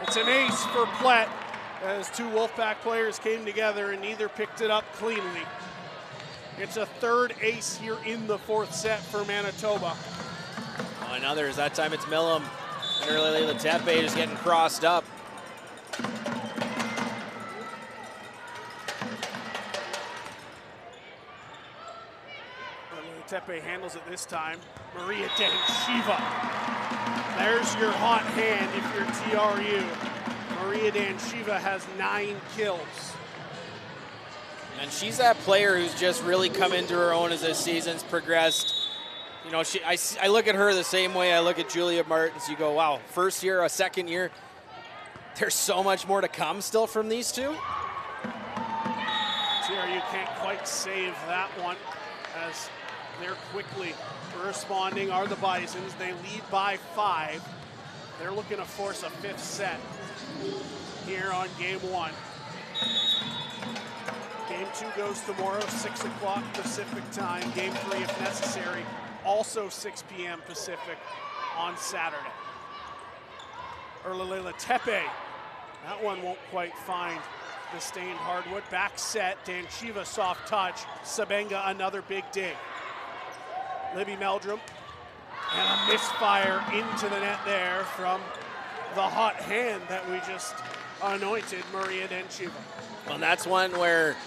S3: It's an ace for Platt as 2 Wolfpack players came together and neither picked it up cleanly. It's a third ace here in the fourth set for Manitoba.
S4: Oh, another, that time it's Millam. And early Tepe is getting crossed up.
S3: Tepe handles it this time. Maria Danchiva. There's your hot hand if you're TRU. Maria Danchiva has 9 kills.
S4: And she's that player who's just really come into her own as this season's progressed. You know, I look at her the same way I look at Julia Martins. You go, wow, first year, a second year. There's so much more to come still from these two.
S3: TRU can't quite save that one as they're quickly responding are the Bisons. They lead by 5. They're looking to force a 5th set here on game 1. Game 2 goes tomorrow, 6 o'clock Pacific time. Game 3, if necessary, also 6 p.m. Pacific on Saturday. Erlilela Tepe, that one won't quite find the stained hardwood. Back set, Danchiva soft touch, Sabenga another big dig. Libby Meldrum, and a misfire into the net there from the hot hand that we just anointed, Maria Danchiva.
S4: Well, that's one where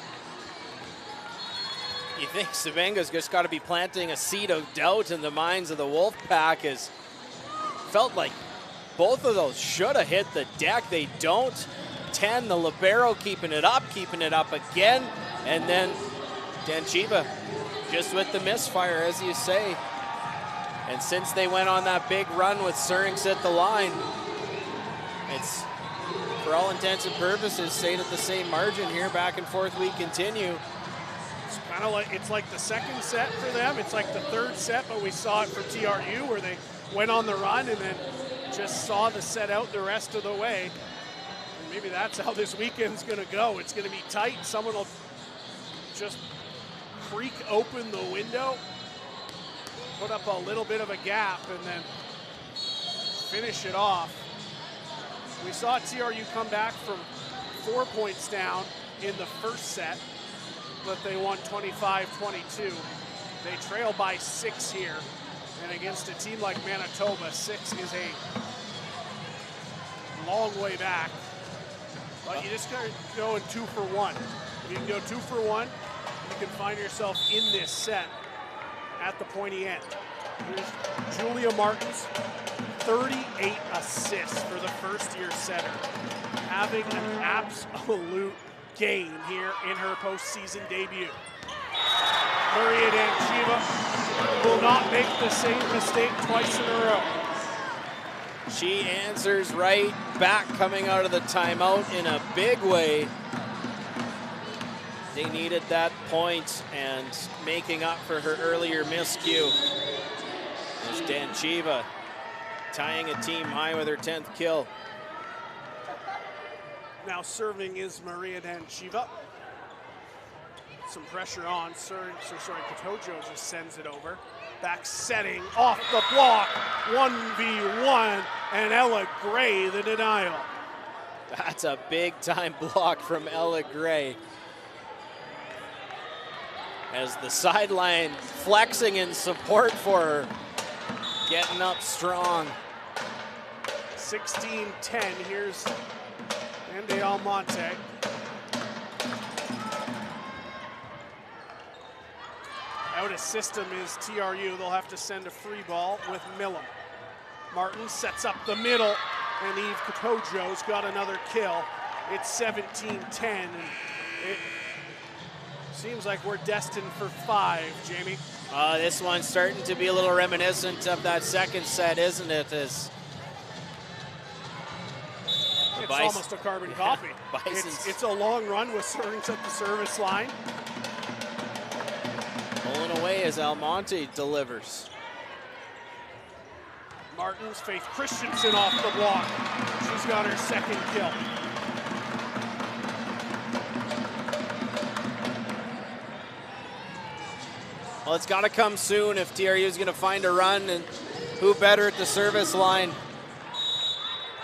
S4: you think Sabenga's just got to be planting a seed of doubt in the minds of the WolfPack. As felt like both of those should have hit the deck. They don't. 10, the libero keeping it up again, and then Danchiva just with the misfire, as you say. And since they went on that big run with Surings at the line, it's, for all intents and purposes, stayed at the same margin here. Back and forth we continue.
S3: It's kind of like, it's like the second set for them. It's like the third set, but we saw it for TRU where they went on the run and then just saw the set out the rest of the way. And maybe that's how this weekend's gonna go. It's gonna be tight. Someone will just creak open the window, put up a little bit of a gap, and then finish it off. We saw TRU come back from 4 points down in the first set, but they won 25-22. They trail by 6 here, and against a team like Manitoba, 6 is a long way back. But you just gotta go in 2 for 1. If you can go 2 for 1, you can find yourself in this set at the pointy end. Here's Julia Martins, 38 assists for the first-year setter, having an absolute game here in her postseason debut. Maria Danchiva will not make the same mistake twice in a row.
S4: She answers right back, coming out of the timeout in a big way. They needed that point and making up for her earlier miscue. There's Danchiva tying a team high with her 10th kill.
S3: Now serving is Maria Danchiva. Some pressure on, Katojo just sends it over. Back setting, off the block, 1v1, and Ella Gray the denial.
S4: That's a big time block from Ella Gray. As the sideline flexing in support for her, getting up strong.
S3: 16-10, here's Andy Almonte. Out of system is TRU. They'll have to send a free ball with Millam. Martin sets up the middle, and Eve Katojo's got another kill. It's 17-10, and it seems like we're destined for 5, Jamie.
S4: This one's starting to be a little reminiscent of that second set, isn't it?
S3: It's almost a carbon copy. It's a long run with Surings at the service line.
S4: Pulling away as Almonte delivers.
S3: Martins, Faith Christensen off the block. She's got her second kill.
S4: Well, it's got to come soon if TRU is going to find a run, and who better at the service line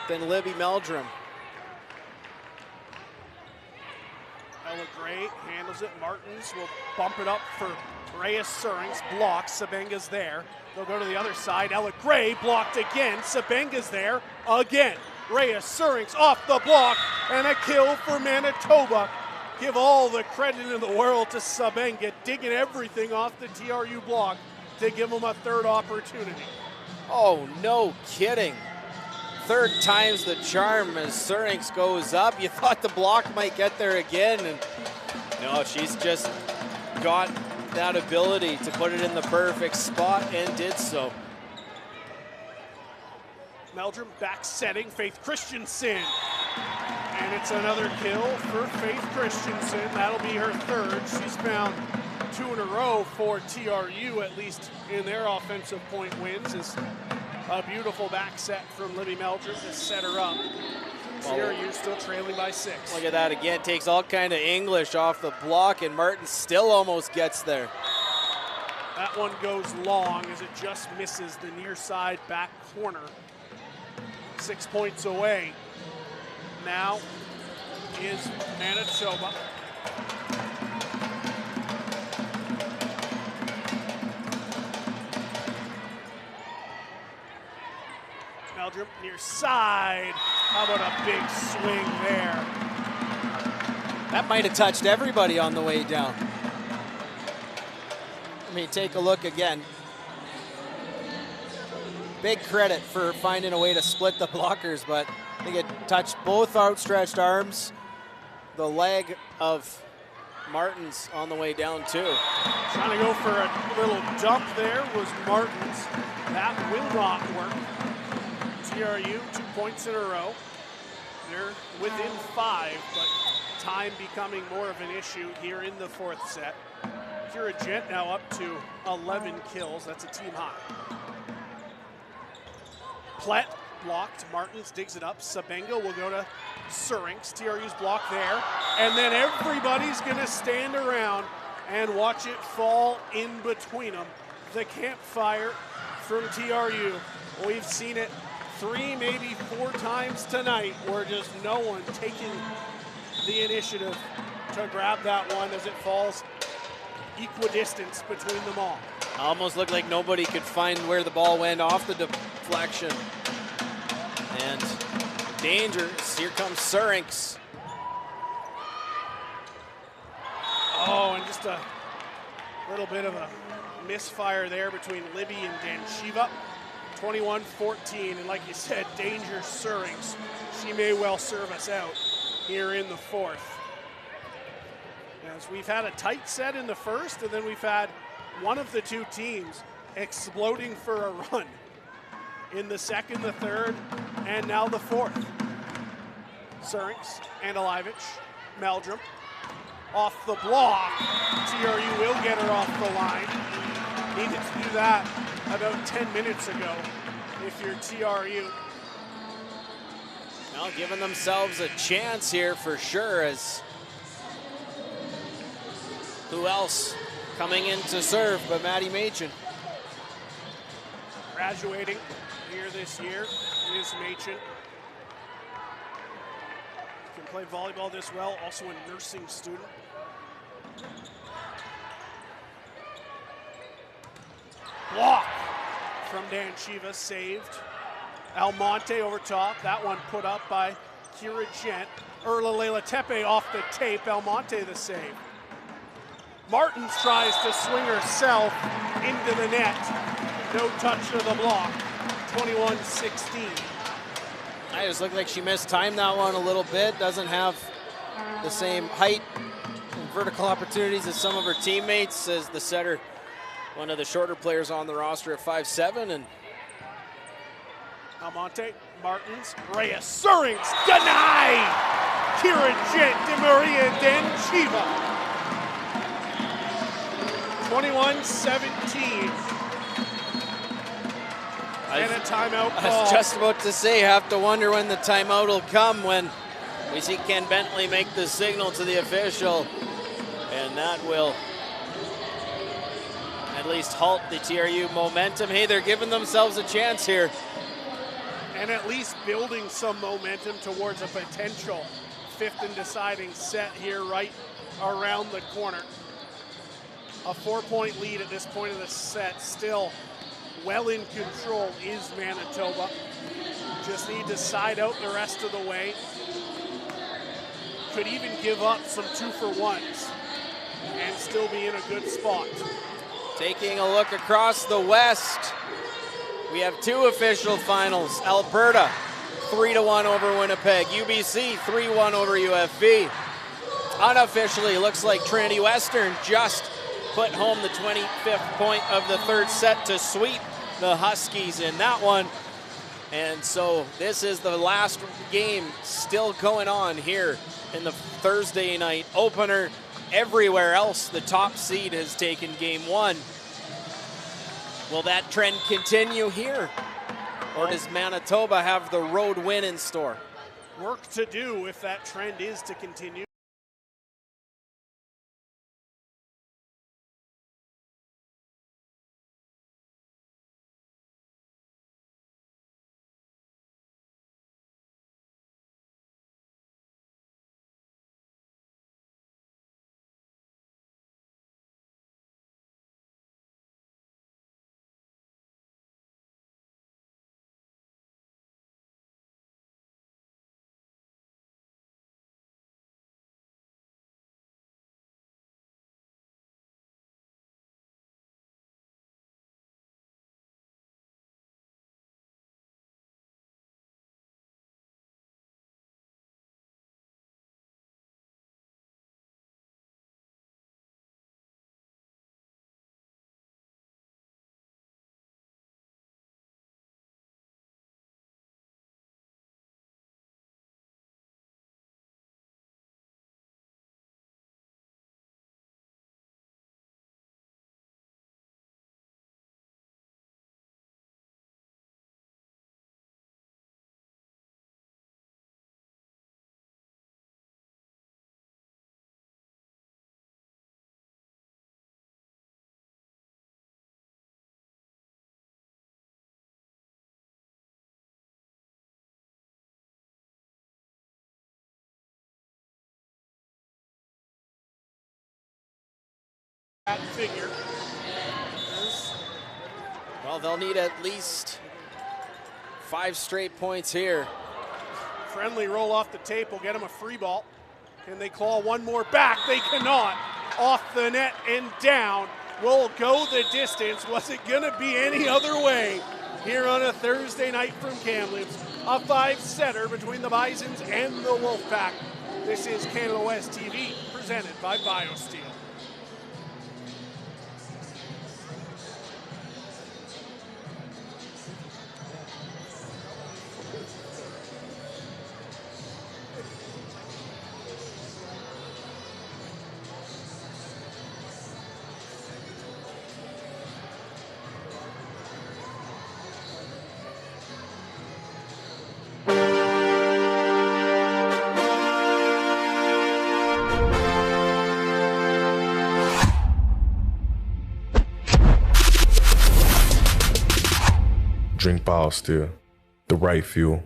S4: than Libby Meldrum.
S3: Ella Gray handles it. Martins will bump it up for Reyes Surings. Blocks. Sabenga's there. They'll go to the other side. Ella Gray blocked again. Sabenga's there again. Reyes Surings off the block and a kill for Manitoba. Give all the credit in the world to Sabenga, digging everything off the TRU block to give them a third opportunity.
S4: Oh, no kidding. Third time's the charm as Surings goes up. You thought the block might get there again, and no, she's just got that ability to put it in the perfect spot and did so.
S3: Meldrum back setting, Faith Christensen. And it's another kill for Faith Christensen. That'll be her third. She's found 2 in a row for TRU, at least in their offensive point wins. Is a beautiful back set from Libby Meldrum to set her up. TRU still trailing by 6.
S4: Look at that again. Takes all kind of English off the block, and Martin still almost gets there.
S3: That one goes long as it just misses the near side back corner. 6 points away. Now is Manitoba. Meldrum near side. How about a big swing there?
S4: That might have touched everybody on the way down. I mean, take a look again. Big credit for finding a way to split the blockers, but I think it touched both outstretched arms, the leg of Martins on the way down too.
S3: Trying to go for a little dump there was Martins. That will not work. TRU 2 points in a row. They're within 5, but time becoming more of an issue here in the 4th set. Kira Gent now up to 11 kills. That's a team high. Plett blocked. Martins digs it up. Sabenga will go to Surings. TRU's block there. And then everybody's going to stand around and watch it fall in between them. The campfire from TRU. We've seen it 3, maybe 4 times tonight, where just no one taking the initiative to grab that one as it falls equidistance between them all.
S4: Almost looked like nobody could find where the ball went off the deflection. And dangerous. Here comes Surings.
S3: Oh, and just a little bit of a misfire there between Libby and Danchiva. 21-14, and like you said, danger Surings. She may well serve us out here in the 4th. As we've had a tight set in the 1st, and then we've had one of the 2 teams exploding for a run in the 2nd, the 3rd, and now the 4th. Surings, Andalivich, Meldrum, off the block. TRU will get her off the line. Needed to do that about 10 minutes ago if you're TRU.
S4: Well, giving themselves a chance here for sure, as who else coming in to serve but Maddie Machen.
S3: Graduating here this year is Machen. Can play volleyball this well, also a nursing student. Block from Danchiva, saved. Almonte over top. That one put up by Kira Gent. Erla Leila Tepe off the tape. Almonte the save. Martins tries to swing herself into the net. No touch of the block. 21-16.
S4: I just looked like she missed time that one a little bit. Doesn't have the same height and vertical opportunities as some of her teammates, as the setter, one of the shorter players on the roster at 5'7", and
S3: Almonte, Martins, Reyes Surings, denied! Kira Gent de Maria Danchiva. 21-17. And a timeout call.
S4: I was just about to say, have to wonder when the timeout will come, when we see Ken Bentley make the signal to the official, and that will at least halt the TRU momentum. Hey, they're giving themselves a chance here.
S3: And at least building some momentum towards a potential 5th and deciding set here right around the corner. A 4-point lead at this point of the set. Still well in control is Manitoba. Just need to side out the rest of the way. Could even give up some 2-for-1s and still be in a good spot.
S4: Taking a look across the West, we have two official finals. Alberta, 3-1 over Winnipeg. UBC, 3-1 over UFV. Unofficially, looks like Trinity Western just put home the 25th point of the third set to sweep the Huskies in that one. And so this is the last game still going on here in the Thursday night opener. Everywhere else, the top seed has taken game one. Will that trend continue here? Or does Manitoba have the road win in store?
S3: Work to do if that trend is to continue. That figure.
S4: Well, they'll need at least 5 straight points here.
S3: Friendly roll off the tape will get them a free ball. Can they claw one more back? They cannot. Off the net and down. Will go the distance. Was it going to be any other way here on a Thursday night from Kamloops? A 5-setter between the Bisons and the WolfPack. This is Canada West TV, presented by BioSteel.
S2: Drink BioSteel, the right fuel.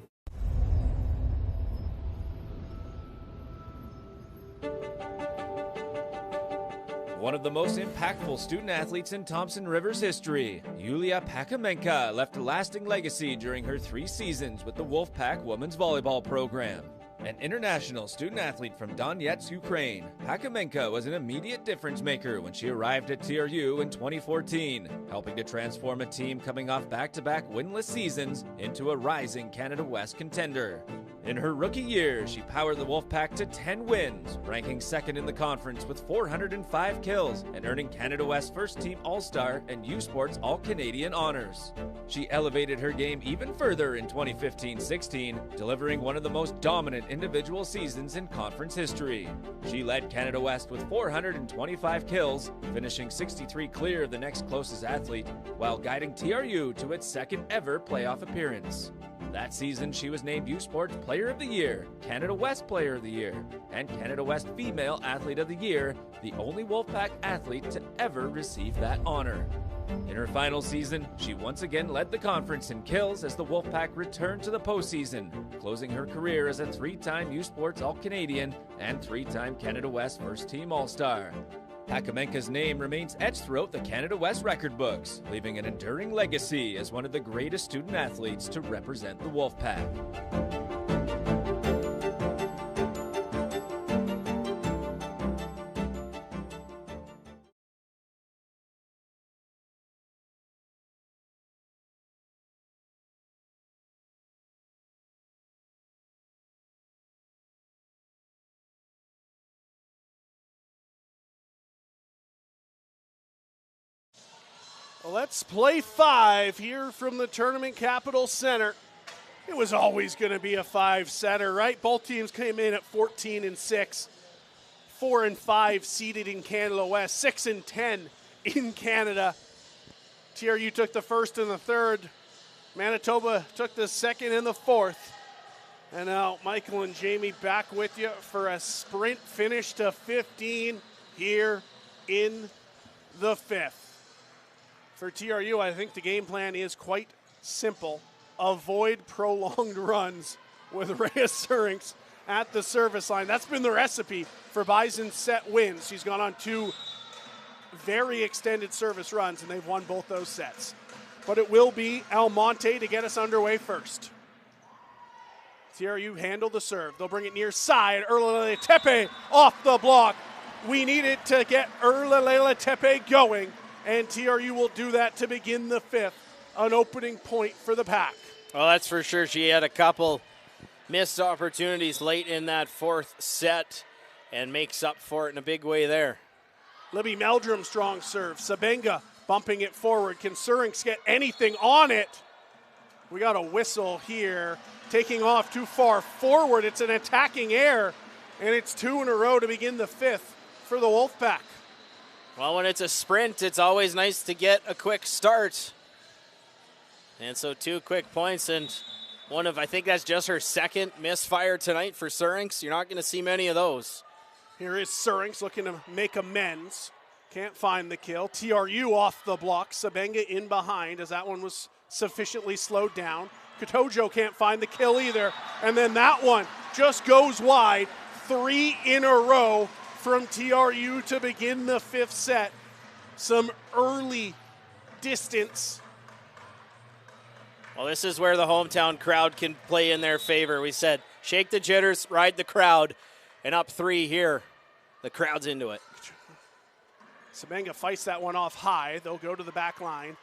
S9: One of the most impactful student athletes in Thompson Rivers history, Yulia Pakamenka left a lasting legacy during her 3 seasons with the WolfPack women's volleyball program. An international student athlete from Donetsk, Ukraine, Pakamenka was an immediate difference maker when she arrived at TRU in 2014, helping to transform a team coming off back-to-back winless seasons into a rising Canada West contender. In her rookie year, she powered the WolfPack to 10 wins, ranking second in the conference with 405 kills and earning Canada West First Team All-Star and U Sports All-Canadian honors. She elevated her game even further in 2015-16, delivering one of the most dominant individual seasons in conference history. She led Canada West with 425 kills, finishing 63 clear of the next closest athlete, while guiding TRU to its second ever playoff appearance. That season, she was named U Sports Player of the Year, Canada West Player of the Year, and Canada West Female Athlete of the Year, the only WolfPack athlete to ever receive that honor. In her final season, she once again led the conference in kills as the Wolfpack returned to the postseason, closing her career as a 3-time U Sports All-Canadian and 3-time Canada West First Team All-Star. Pakamenka's name remains etched throughout the Canada West record books, leaving an enduring legacy as one of the greatest student athletes to represent the Wolfpack.
S3: Let's play 5 here from the Tournament Capital Center. It was always going to be a 5-setter, right? Both teams came in at 14-6, 4-5 seeded in Canada West, 6-10 in Canada. TRU took the first and the third. Manitoba took the second and the fourth. And now Michael and Jamie back with you for a sprint finish to 15 here in the fifth. For TRU, I think the game plan is quite simple. Avoid prolonged runs with Rhea Surinks at the service line. That's been the recipe for Bison's set wins. She's gone on 2 very extended service runs, and they've won both those sets. But it will be Almonte to get us underway first. TRU handle the serve. They'll bring it near side. Erlalele Tepe off the block. We needed to get Erlalele Tepe going, and TRU will do that to begin the fifth, an opening point for the Pack.
S4: Well, that's for sure. She had a couple missed opportunities late in that fourth set and makes up for it in a big way there.
S3: Libby Meldrum, strong serve. Sabenga bumping it forward. Can Surinks get anything on it? We got a whistle here. Taking off too far forward. It's an attacking error, and it's 2 in a row to begin the fifth for the Wolfpack.
S4: Well, when it's a sprint, it's always nice to get a quick start. And so 2 quick points, and one of, I think that's just her second misfire tonight for Surinks. You're not going to see many of those.
S3: Here is Surinks looking to make amends. Can't find the kill. TRU off the block. Sabenga in behind as that one was sufficiently slowed down. Kotojo can't find the kill either. And then that one just goes wide. 3 in a row from TRU to begin the fifth set. Some early distance.
S4: Well, this is where the hometown crowd can play in their favor. We said, shake the jitters, ride the crowd, and up 3 here. The crowd's into it.
S3: Sabenga fights that one off high. They'll go to the back line.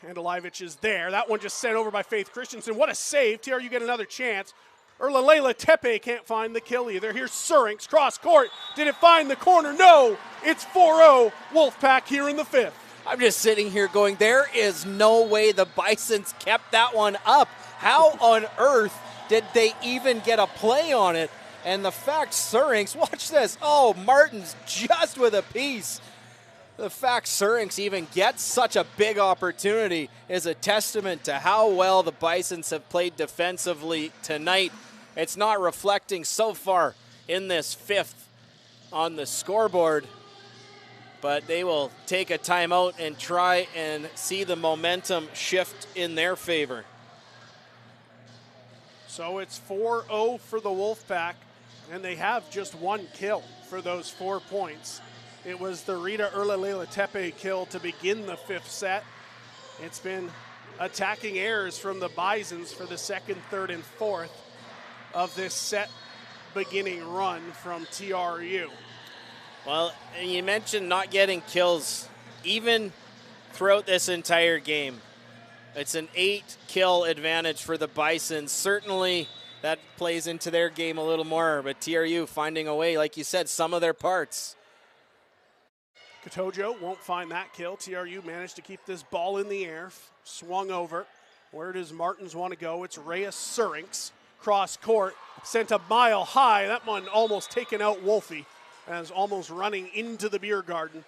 S3: Andalivich is there. That one just sent over by Faith Christensen. What a save. TRU get another chance. Erlalele Tepe can't find the kill either. Here's Surinks, cross court. Did it find the corner? No. It's 4-0 Wolfpack here in the fifth.
S4: I'm just sitting here going, there is no way the Bisons kept that one up. How on earth did they even get a play on it? And the fact Surinks, watch this. Oh, Martin's just with a piece. The fact Surinks even gets such a big opportunity is a testament to how well the Bisons have played defensively tonight. It's not reflecting so far in this fifth on the scoreboard, but they will take a timeout and try and see the momentum shift in their favor.
S3: So it's 4-0 for the Wolfpack, and they have just 1 kill for those 4 points. It was the Rita Erlalele Tepe kill to begin the fifth set. It's been attacking errors from the Bisons for the second, third, and fourth of this set beginning run from TRU.
S4: Well, and you mentioned not getting kills even throughout this entire game. It's an 8-kill advantage for the Bisons. Certainly that plays into their game a little more, but TRU finding a way, like you said, some of their parts.
S3: Kotojo won't find that kill. TRU managed to keep this ball in the air, swung over. Where does Martins want to go? It's Rhea Surinks. Cross court, sent a mile high. That one almost taken out Wolfie as almost running into the beer garden.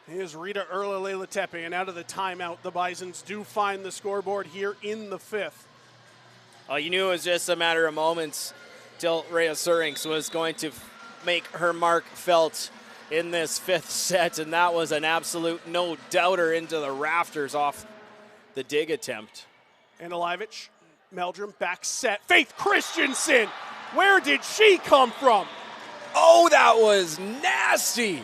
S3: Here's Rita Erlalele Tepe, and out of the timeout, the Bisons do find the scoreboard here in the fifth.
S4: Oh, you knew it was just a matter of moments till Rhea Surinks was going to make her mark felt in this 5th set, and that was an absolute no-doubter into the rafters off the dig attempt.
S3: Andalivich, Meldrum, back set. Faith Christensen, where did she come from?
S4: Oh, that was nasty.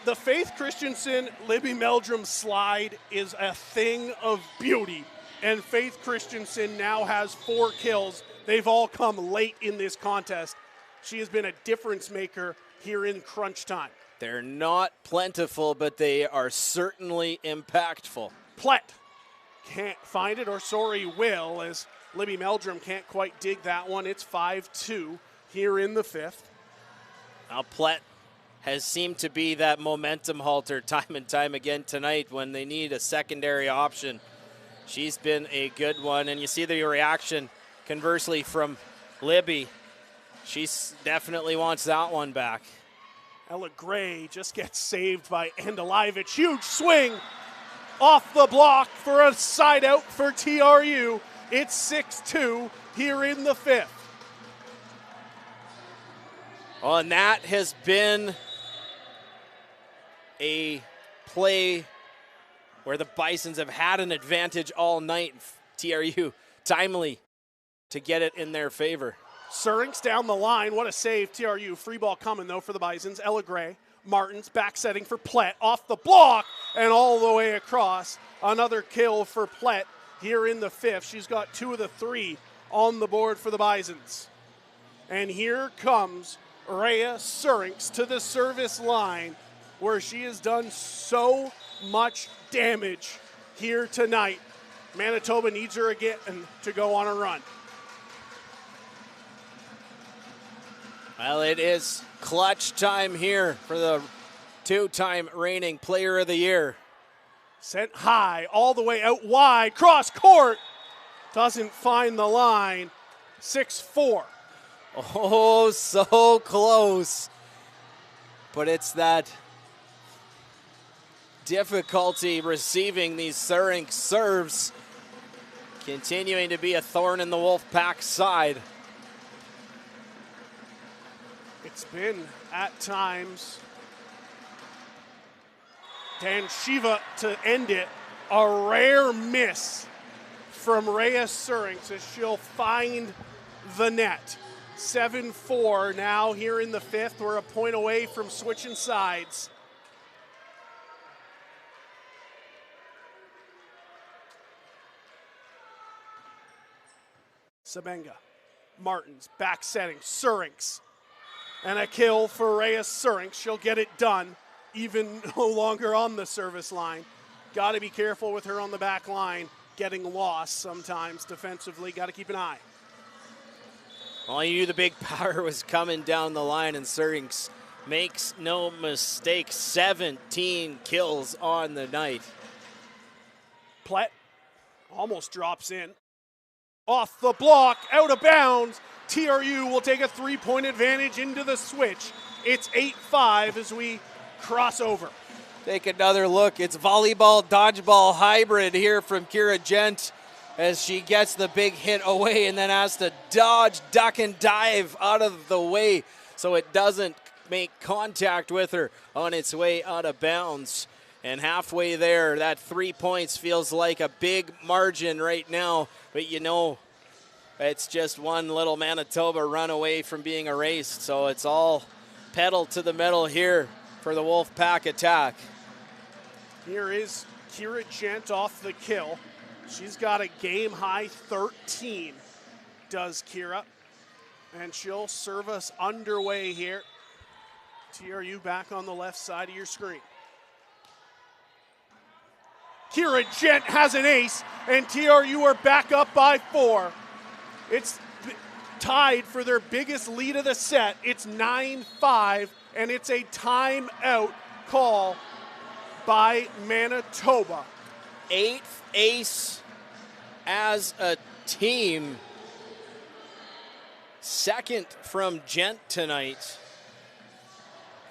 S3: The Faith Christensen, Libby Meldrum slide is a thing of beauty. And Faith Christensen now has 4 kills. They've all come late in this contest. She has been a difference maker here in crunch time.
S4: They're not plentiful, but they are certainly impactful.
S3: Plett can't find it, or sorry, will, as Libby Meldrum can't quite dig that one. It's 5-2 here in the 5th.
S4: Now Plett has seemed to be that momentum halter time and time again tonight when they need a secondary option. She's been a good one, and you see the reaction conversely from Libby. She definitely wants that one back.
S3: Ella Gray just gets saved by Andalivich. Huge swing off the block for a side out for TRU. It's 6-2 here in the 5th.
S4: Oh, and that has been a play where the Bisons have had an advantage all night. TRU timely to get it in their favor.
S3: Surinks down the line. What a save. TRU. Free ball coming, though, for the Bisons. Ella Gray. Martins back setting for Plett. Off the block and all the way across. Another kill for Plett here in the 5th. She's got 2 of the 3 on the board for the Bisons. And here comes Rhea Surinks to the service line, where she has done so much damage here tonight. Manitoba needs her again to go on a run.
S4: Well, it is clutch time here for the 2-time reigning player of the year.
S3: Sent high, all the way out wide, cross court. Doesn't find the line. 6-4.
S4: Oh, so close. But it's that difficulty receiving these Surinks serves continuing to be a thorn in the WolfPack side.
S3: It's been, at times, Dan Shiva to end it. A rare miss from Rhea Surinks as she'll find the net. 7-4 now here in the 5th. We're a point away from switching sides. Sabenga, Martins, back setting, Surinks. And a kill for Rhea Surinks. She'll get it done, even no longer on the service line. Got to be careful with her on the back line, getting lost sometimes defensively. Got to keep an eye.
S4: Well, you knew the big power was coming down the line, and Surinks makes no mistake. 17 kills on the night.
S3: Plett almost drops in. Off the block, out of bounds. TRU will take a 3-point advantage into the switch. It's 8-5 as we cross over.
S4: Take another look. It's volleyball, dodgeball hybrid here from Kira Gent as she gets the big hit away and then has to dodge, duck, and dive out of the way so it doesn't make contact with her on its way out of bounds. And halfway there, that 3 points feels like a big margin right now, but you know, it's just one little Manitoba run away from being erased. So it's all pedal to the metal here for the WolfPack attack.
S3: Here is Kira Gent off the kill. She's got a game-high 13, does Kira. And she'll serve us underway here. TRU back on the left side of your screen. Kira Gent has an ace, and TRU are back up by 4. It's tied for their biggest lead of the set. It's 9-5, and it's a timeout call by Manitoba.
S4: 8th ace as a team. Second from Gent tonight.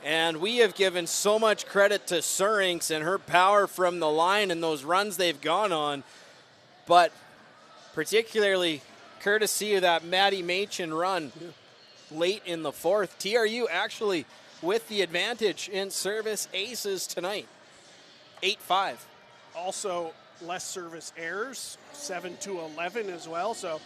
S4: And we have given so much credit to Surinks and her power from the line and those runs they've gone on. But particularly courtesy of that Maddie Machen run. late in the fourth. TRU actually with the advantage in service aces tonight. 8-5.
S3: Also, less service errors, 7-11 as well. So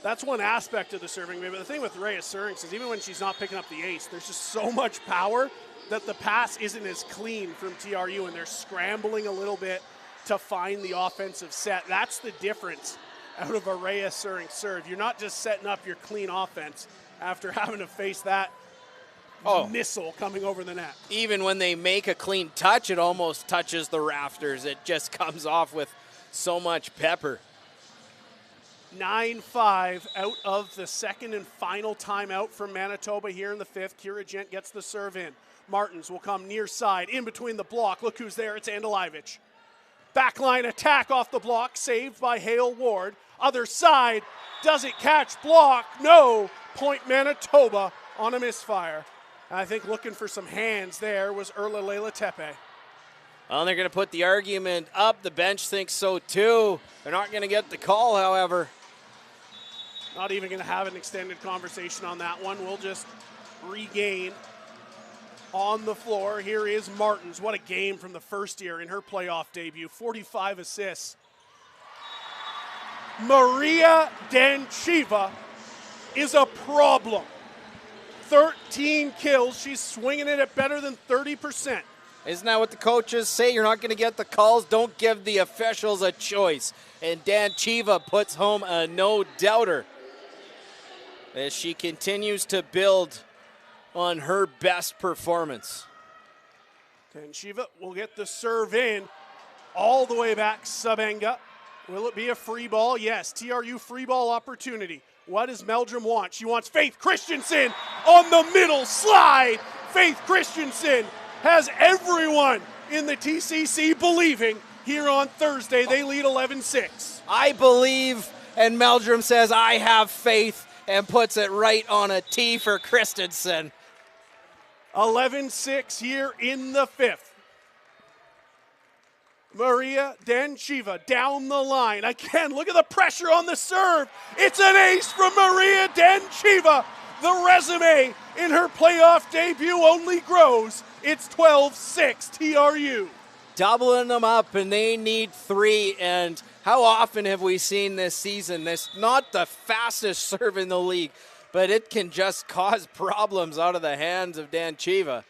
S3: that's one aspect of the serving. But the thing with Rhea Surinks is even when she's not picking up the ace, there's just so much power that the pass isn't as clean from TRU, and they're scrambling a little bit to find the offensive set. That's the difference out of a Rhea Surinks serve. You're not just setting up your clean offense after having to face that missile coming over the net.
S4: Even when they make a clean touch, it almost touches the rafters. It just comes off with so much pepper.
S3: 9-5 out of the second and final timeout from Manitoba here in the fifth. Kira Gent gets the serve in. Martins will come near side, in between the block. Look who's there, it's Andalivich. Backline attack off the block, saved by Hale Ward. Other side, does it catch block? No, point Manitoba on a misfire. I think looking for some hands there was Erla Leila Tepe.
S4: Well, they're going to put the argument up. The bench thinks so too. They're not going to get the call, however.
S3: Not even going to have an extended conversation on that one. We'll just regain on the floor. Here is Martins. What a game from the first year in her playoff debut. 45 assists. Maria Danchiva is a problem. 13 kills. She's swinging it at better than 30%.
S4: Isn't that what the coaches say? You're not going to get the calls. Don't give the officials a choice. And Danchiva puts home a no-doubter as she continues to build on her best performance.
S3: Danchiva will get the serve in all the way back. Sabenga. Will it be a free ball? Yes. TRU free ball opportunity. What does Meldrum want? She wants Faith Christensen on the middle slide. Faith Christensen has everyone in the TCC believing here on Thursday. They lead 11-6.
S4: I believe, and Meldrum says, I have faith, and puts it right on a tee for Christensen.
S3: 11-6 here in the fifth. Maria Danchiva down the line. Again, look at the pressure on the serve. It's an ace from Maria Danchiva. The resume in her playoff debut only grows. It's 12-6 TRU.
S4: Doubling them up, and they need 3. And how often have we seen this season? This not the fastest serve in the league, but it can just cause problems out of the hands of Danchiva.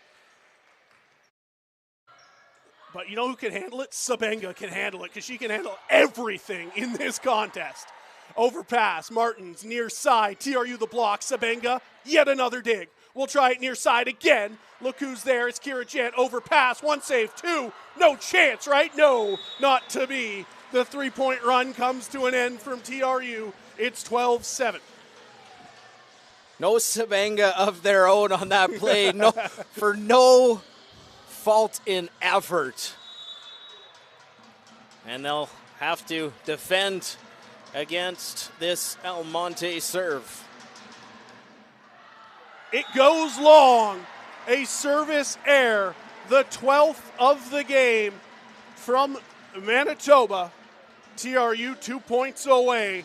S3: But you know who can handle it? Sabenga can handle it, because she can handle everything in this contest. Overpass, Martins, near side, TRU the block, Sabenga, yet another dig. We'll try it near side again. Look who's there, it's Kira Gent, overpass, 1 save, 2, no chance, right? No, not to be. The three-point run comes to an end from TRU. It's 12-7.
S4: No Sabenga of their own on that play, no, for no fault in effort. And they'll have to defend against this El Monte serve.
S3: It goes long. A service error, the 12th of the game from Manitoba. TRU 2 points away.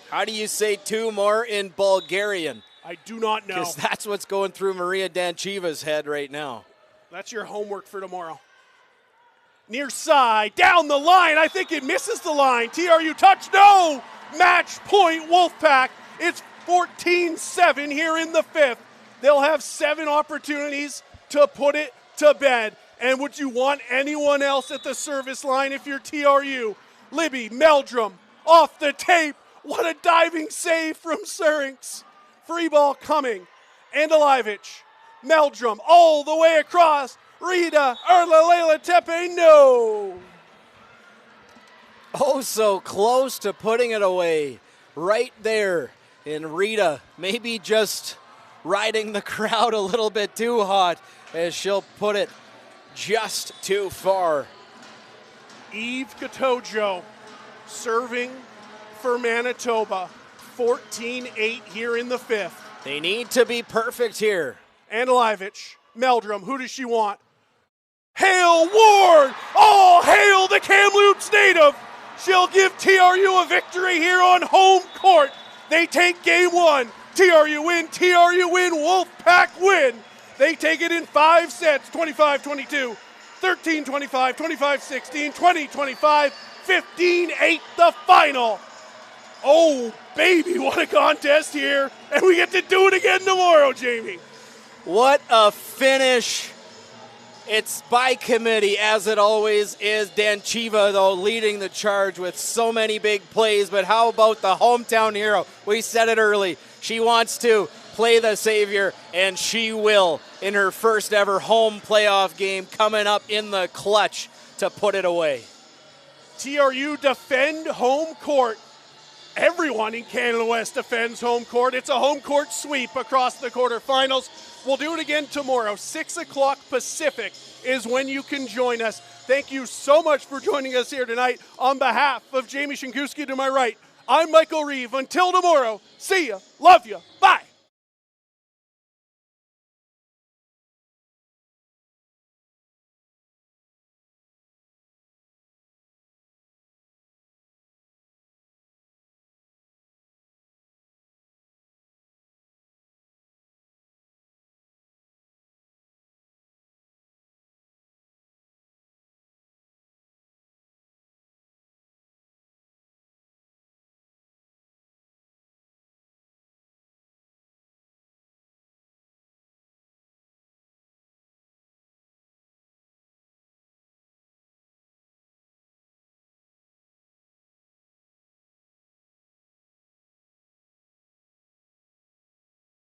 S4: How do you say 2 more in Bulgarian?
S3: I do not know.
S4: Because that's what's going through Maria Danchiva's head right now.
S3: That's your homework for tomorrow. Near side, down the line. I think it misses the line. TRU touch, no! Match point, Wolfpack. It's 14-7 here in the fifth. They'll have 7 opportunities to put it to bed. And would you want anyone else at the service line if you're TRU? Libby, Meldrum, off the tape. What a diving save from Surinks. Free ball coming. Andalivich, Meldrum, all the way across. Rita, Erla Leila Tepe, no.
S4: Oh, so close to putting it away. Right there. And Rita maybe just riding the crowd a little bit too hot as she'll put it just too far.
S3: Eve Katojo serving for Manitoba. 14-8 here in the fifth.
S4: They need to be perfect here.
S3: Andalivich, Meldrum, who does she want? Hale Ward! Oh, Hale, the Kamloops native! She'll give TRU a victory here on home court. They take game one. TRU win, WolfPack win. They take it in 5 sets, 25-22, 13-25, 25-16, 20-25, 15-8 the final. Oh, baby, what a contest here. And we get to do it again tomorrow, Jamie.
S4: What a finish. It's by committee, as it always is. Danchiva, though, leading the charge with so many big plays. But how about the hometown hero? We said it early. She wants to play the savior, and she will in her first ever home playoff game, coming up in the clutch to put it away.
S3: TRU defend home court. Everyone in Canada West defends home court. It's a home court sweep across the quarterfinals. We'll do it again tomorrow. 6 o'clock Pacific is when you can join us. Thank you so much for joining us here tonight. On behalf of Jamie Shinkuski to my right, I'm Michael Reeve. Until tomorrow, see ya, love ya, bye.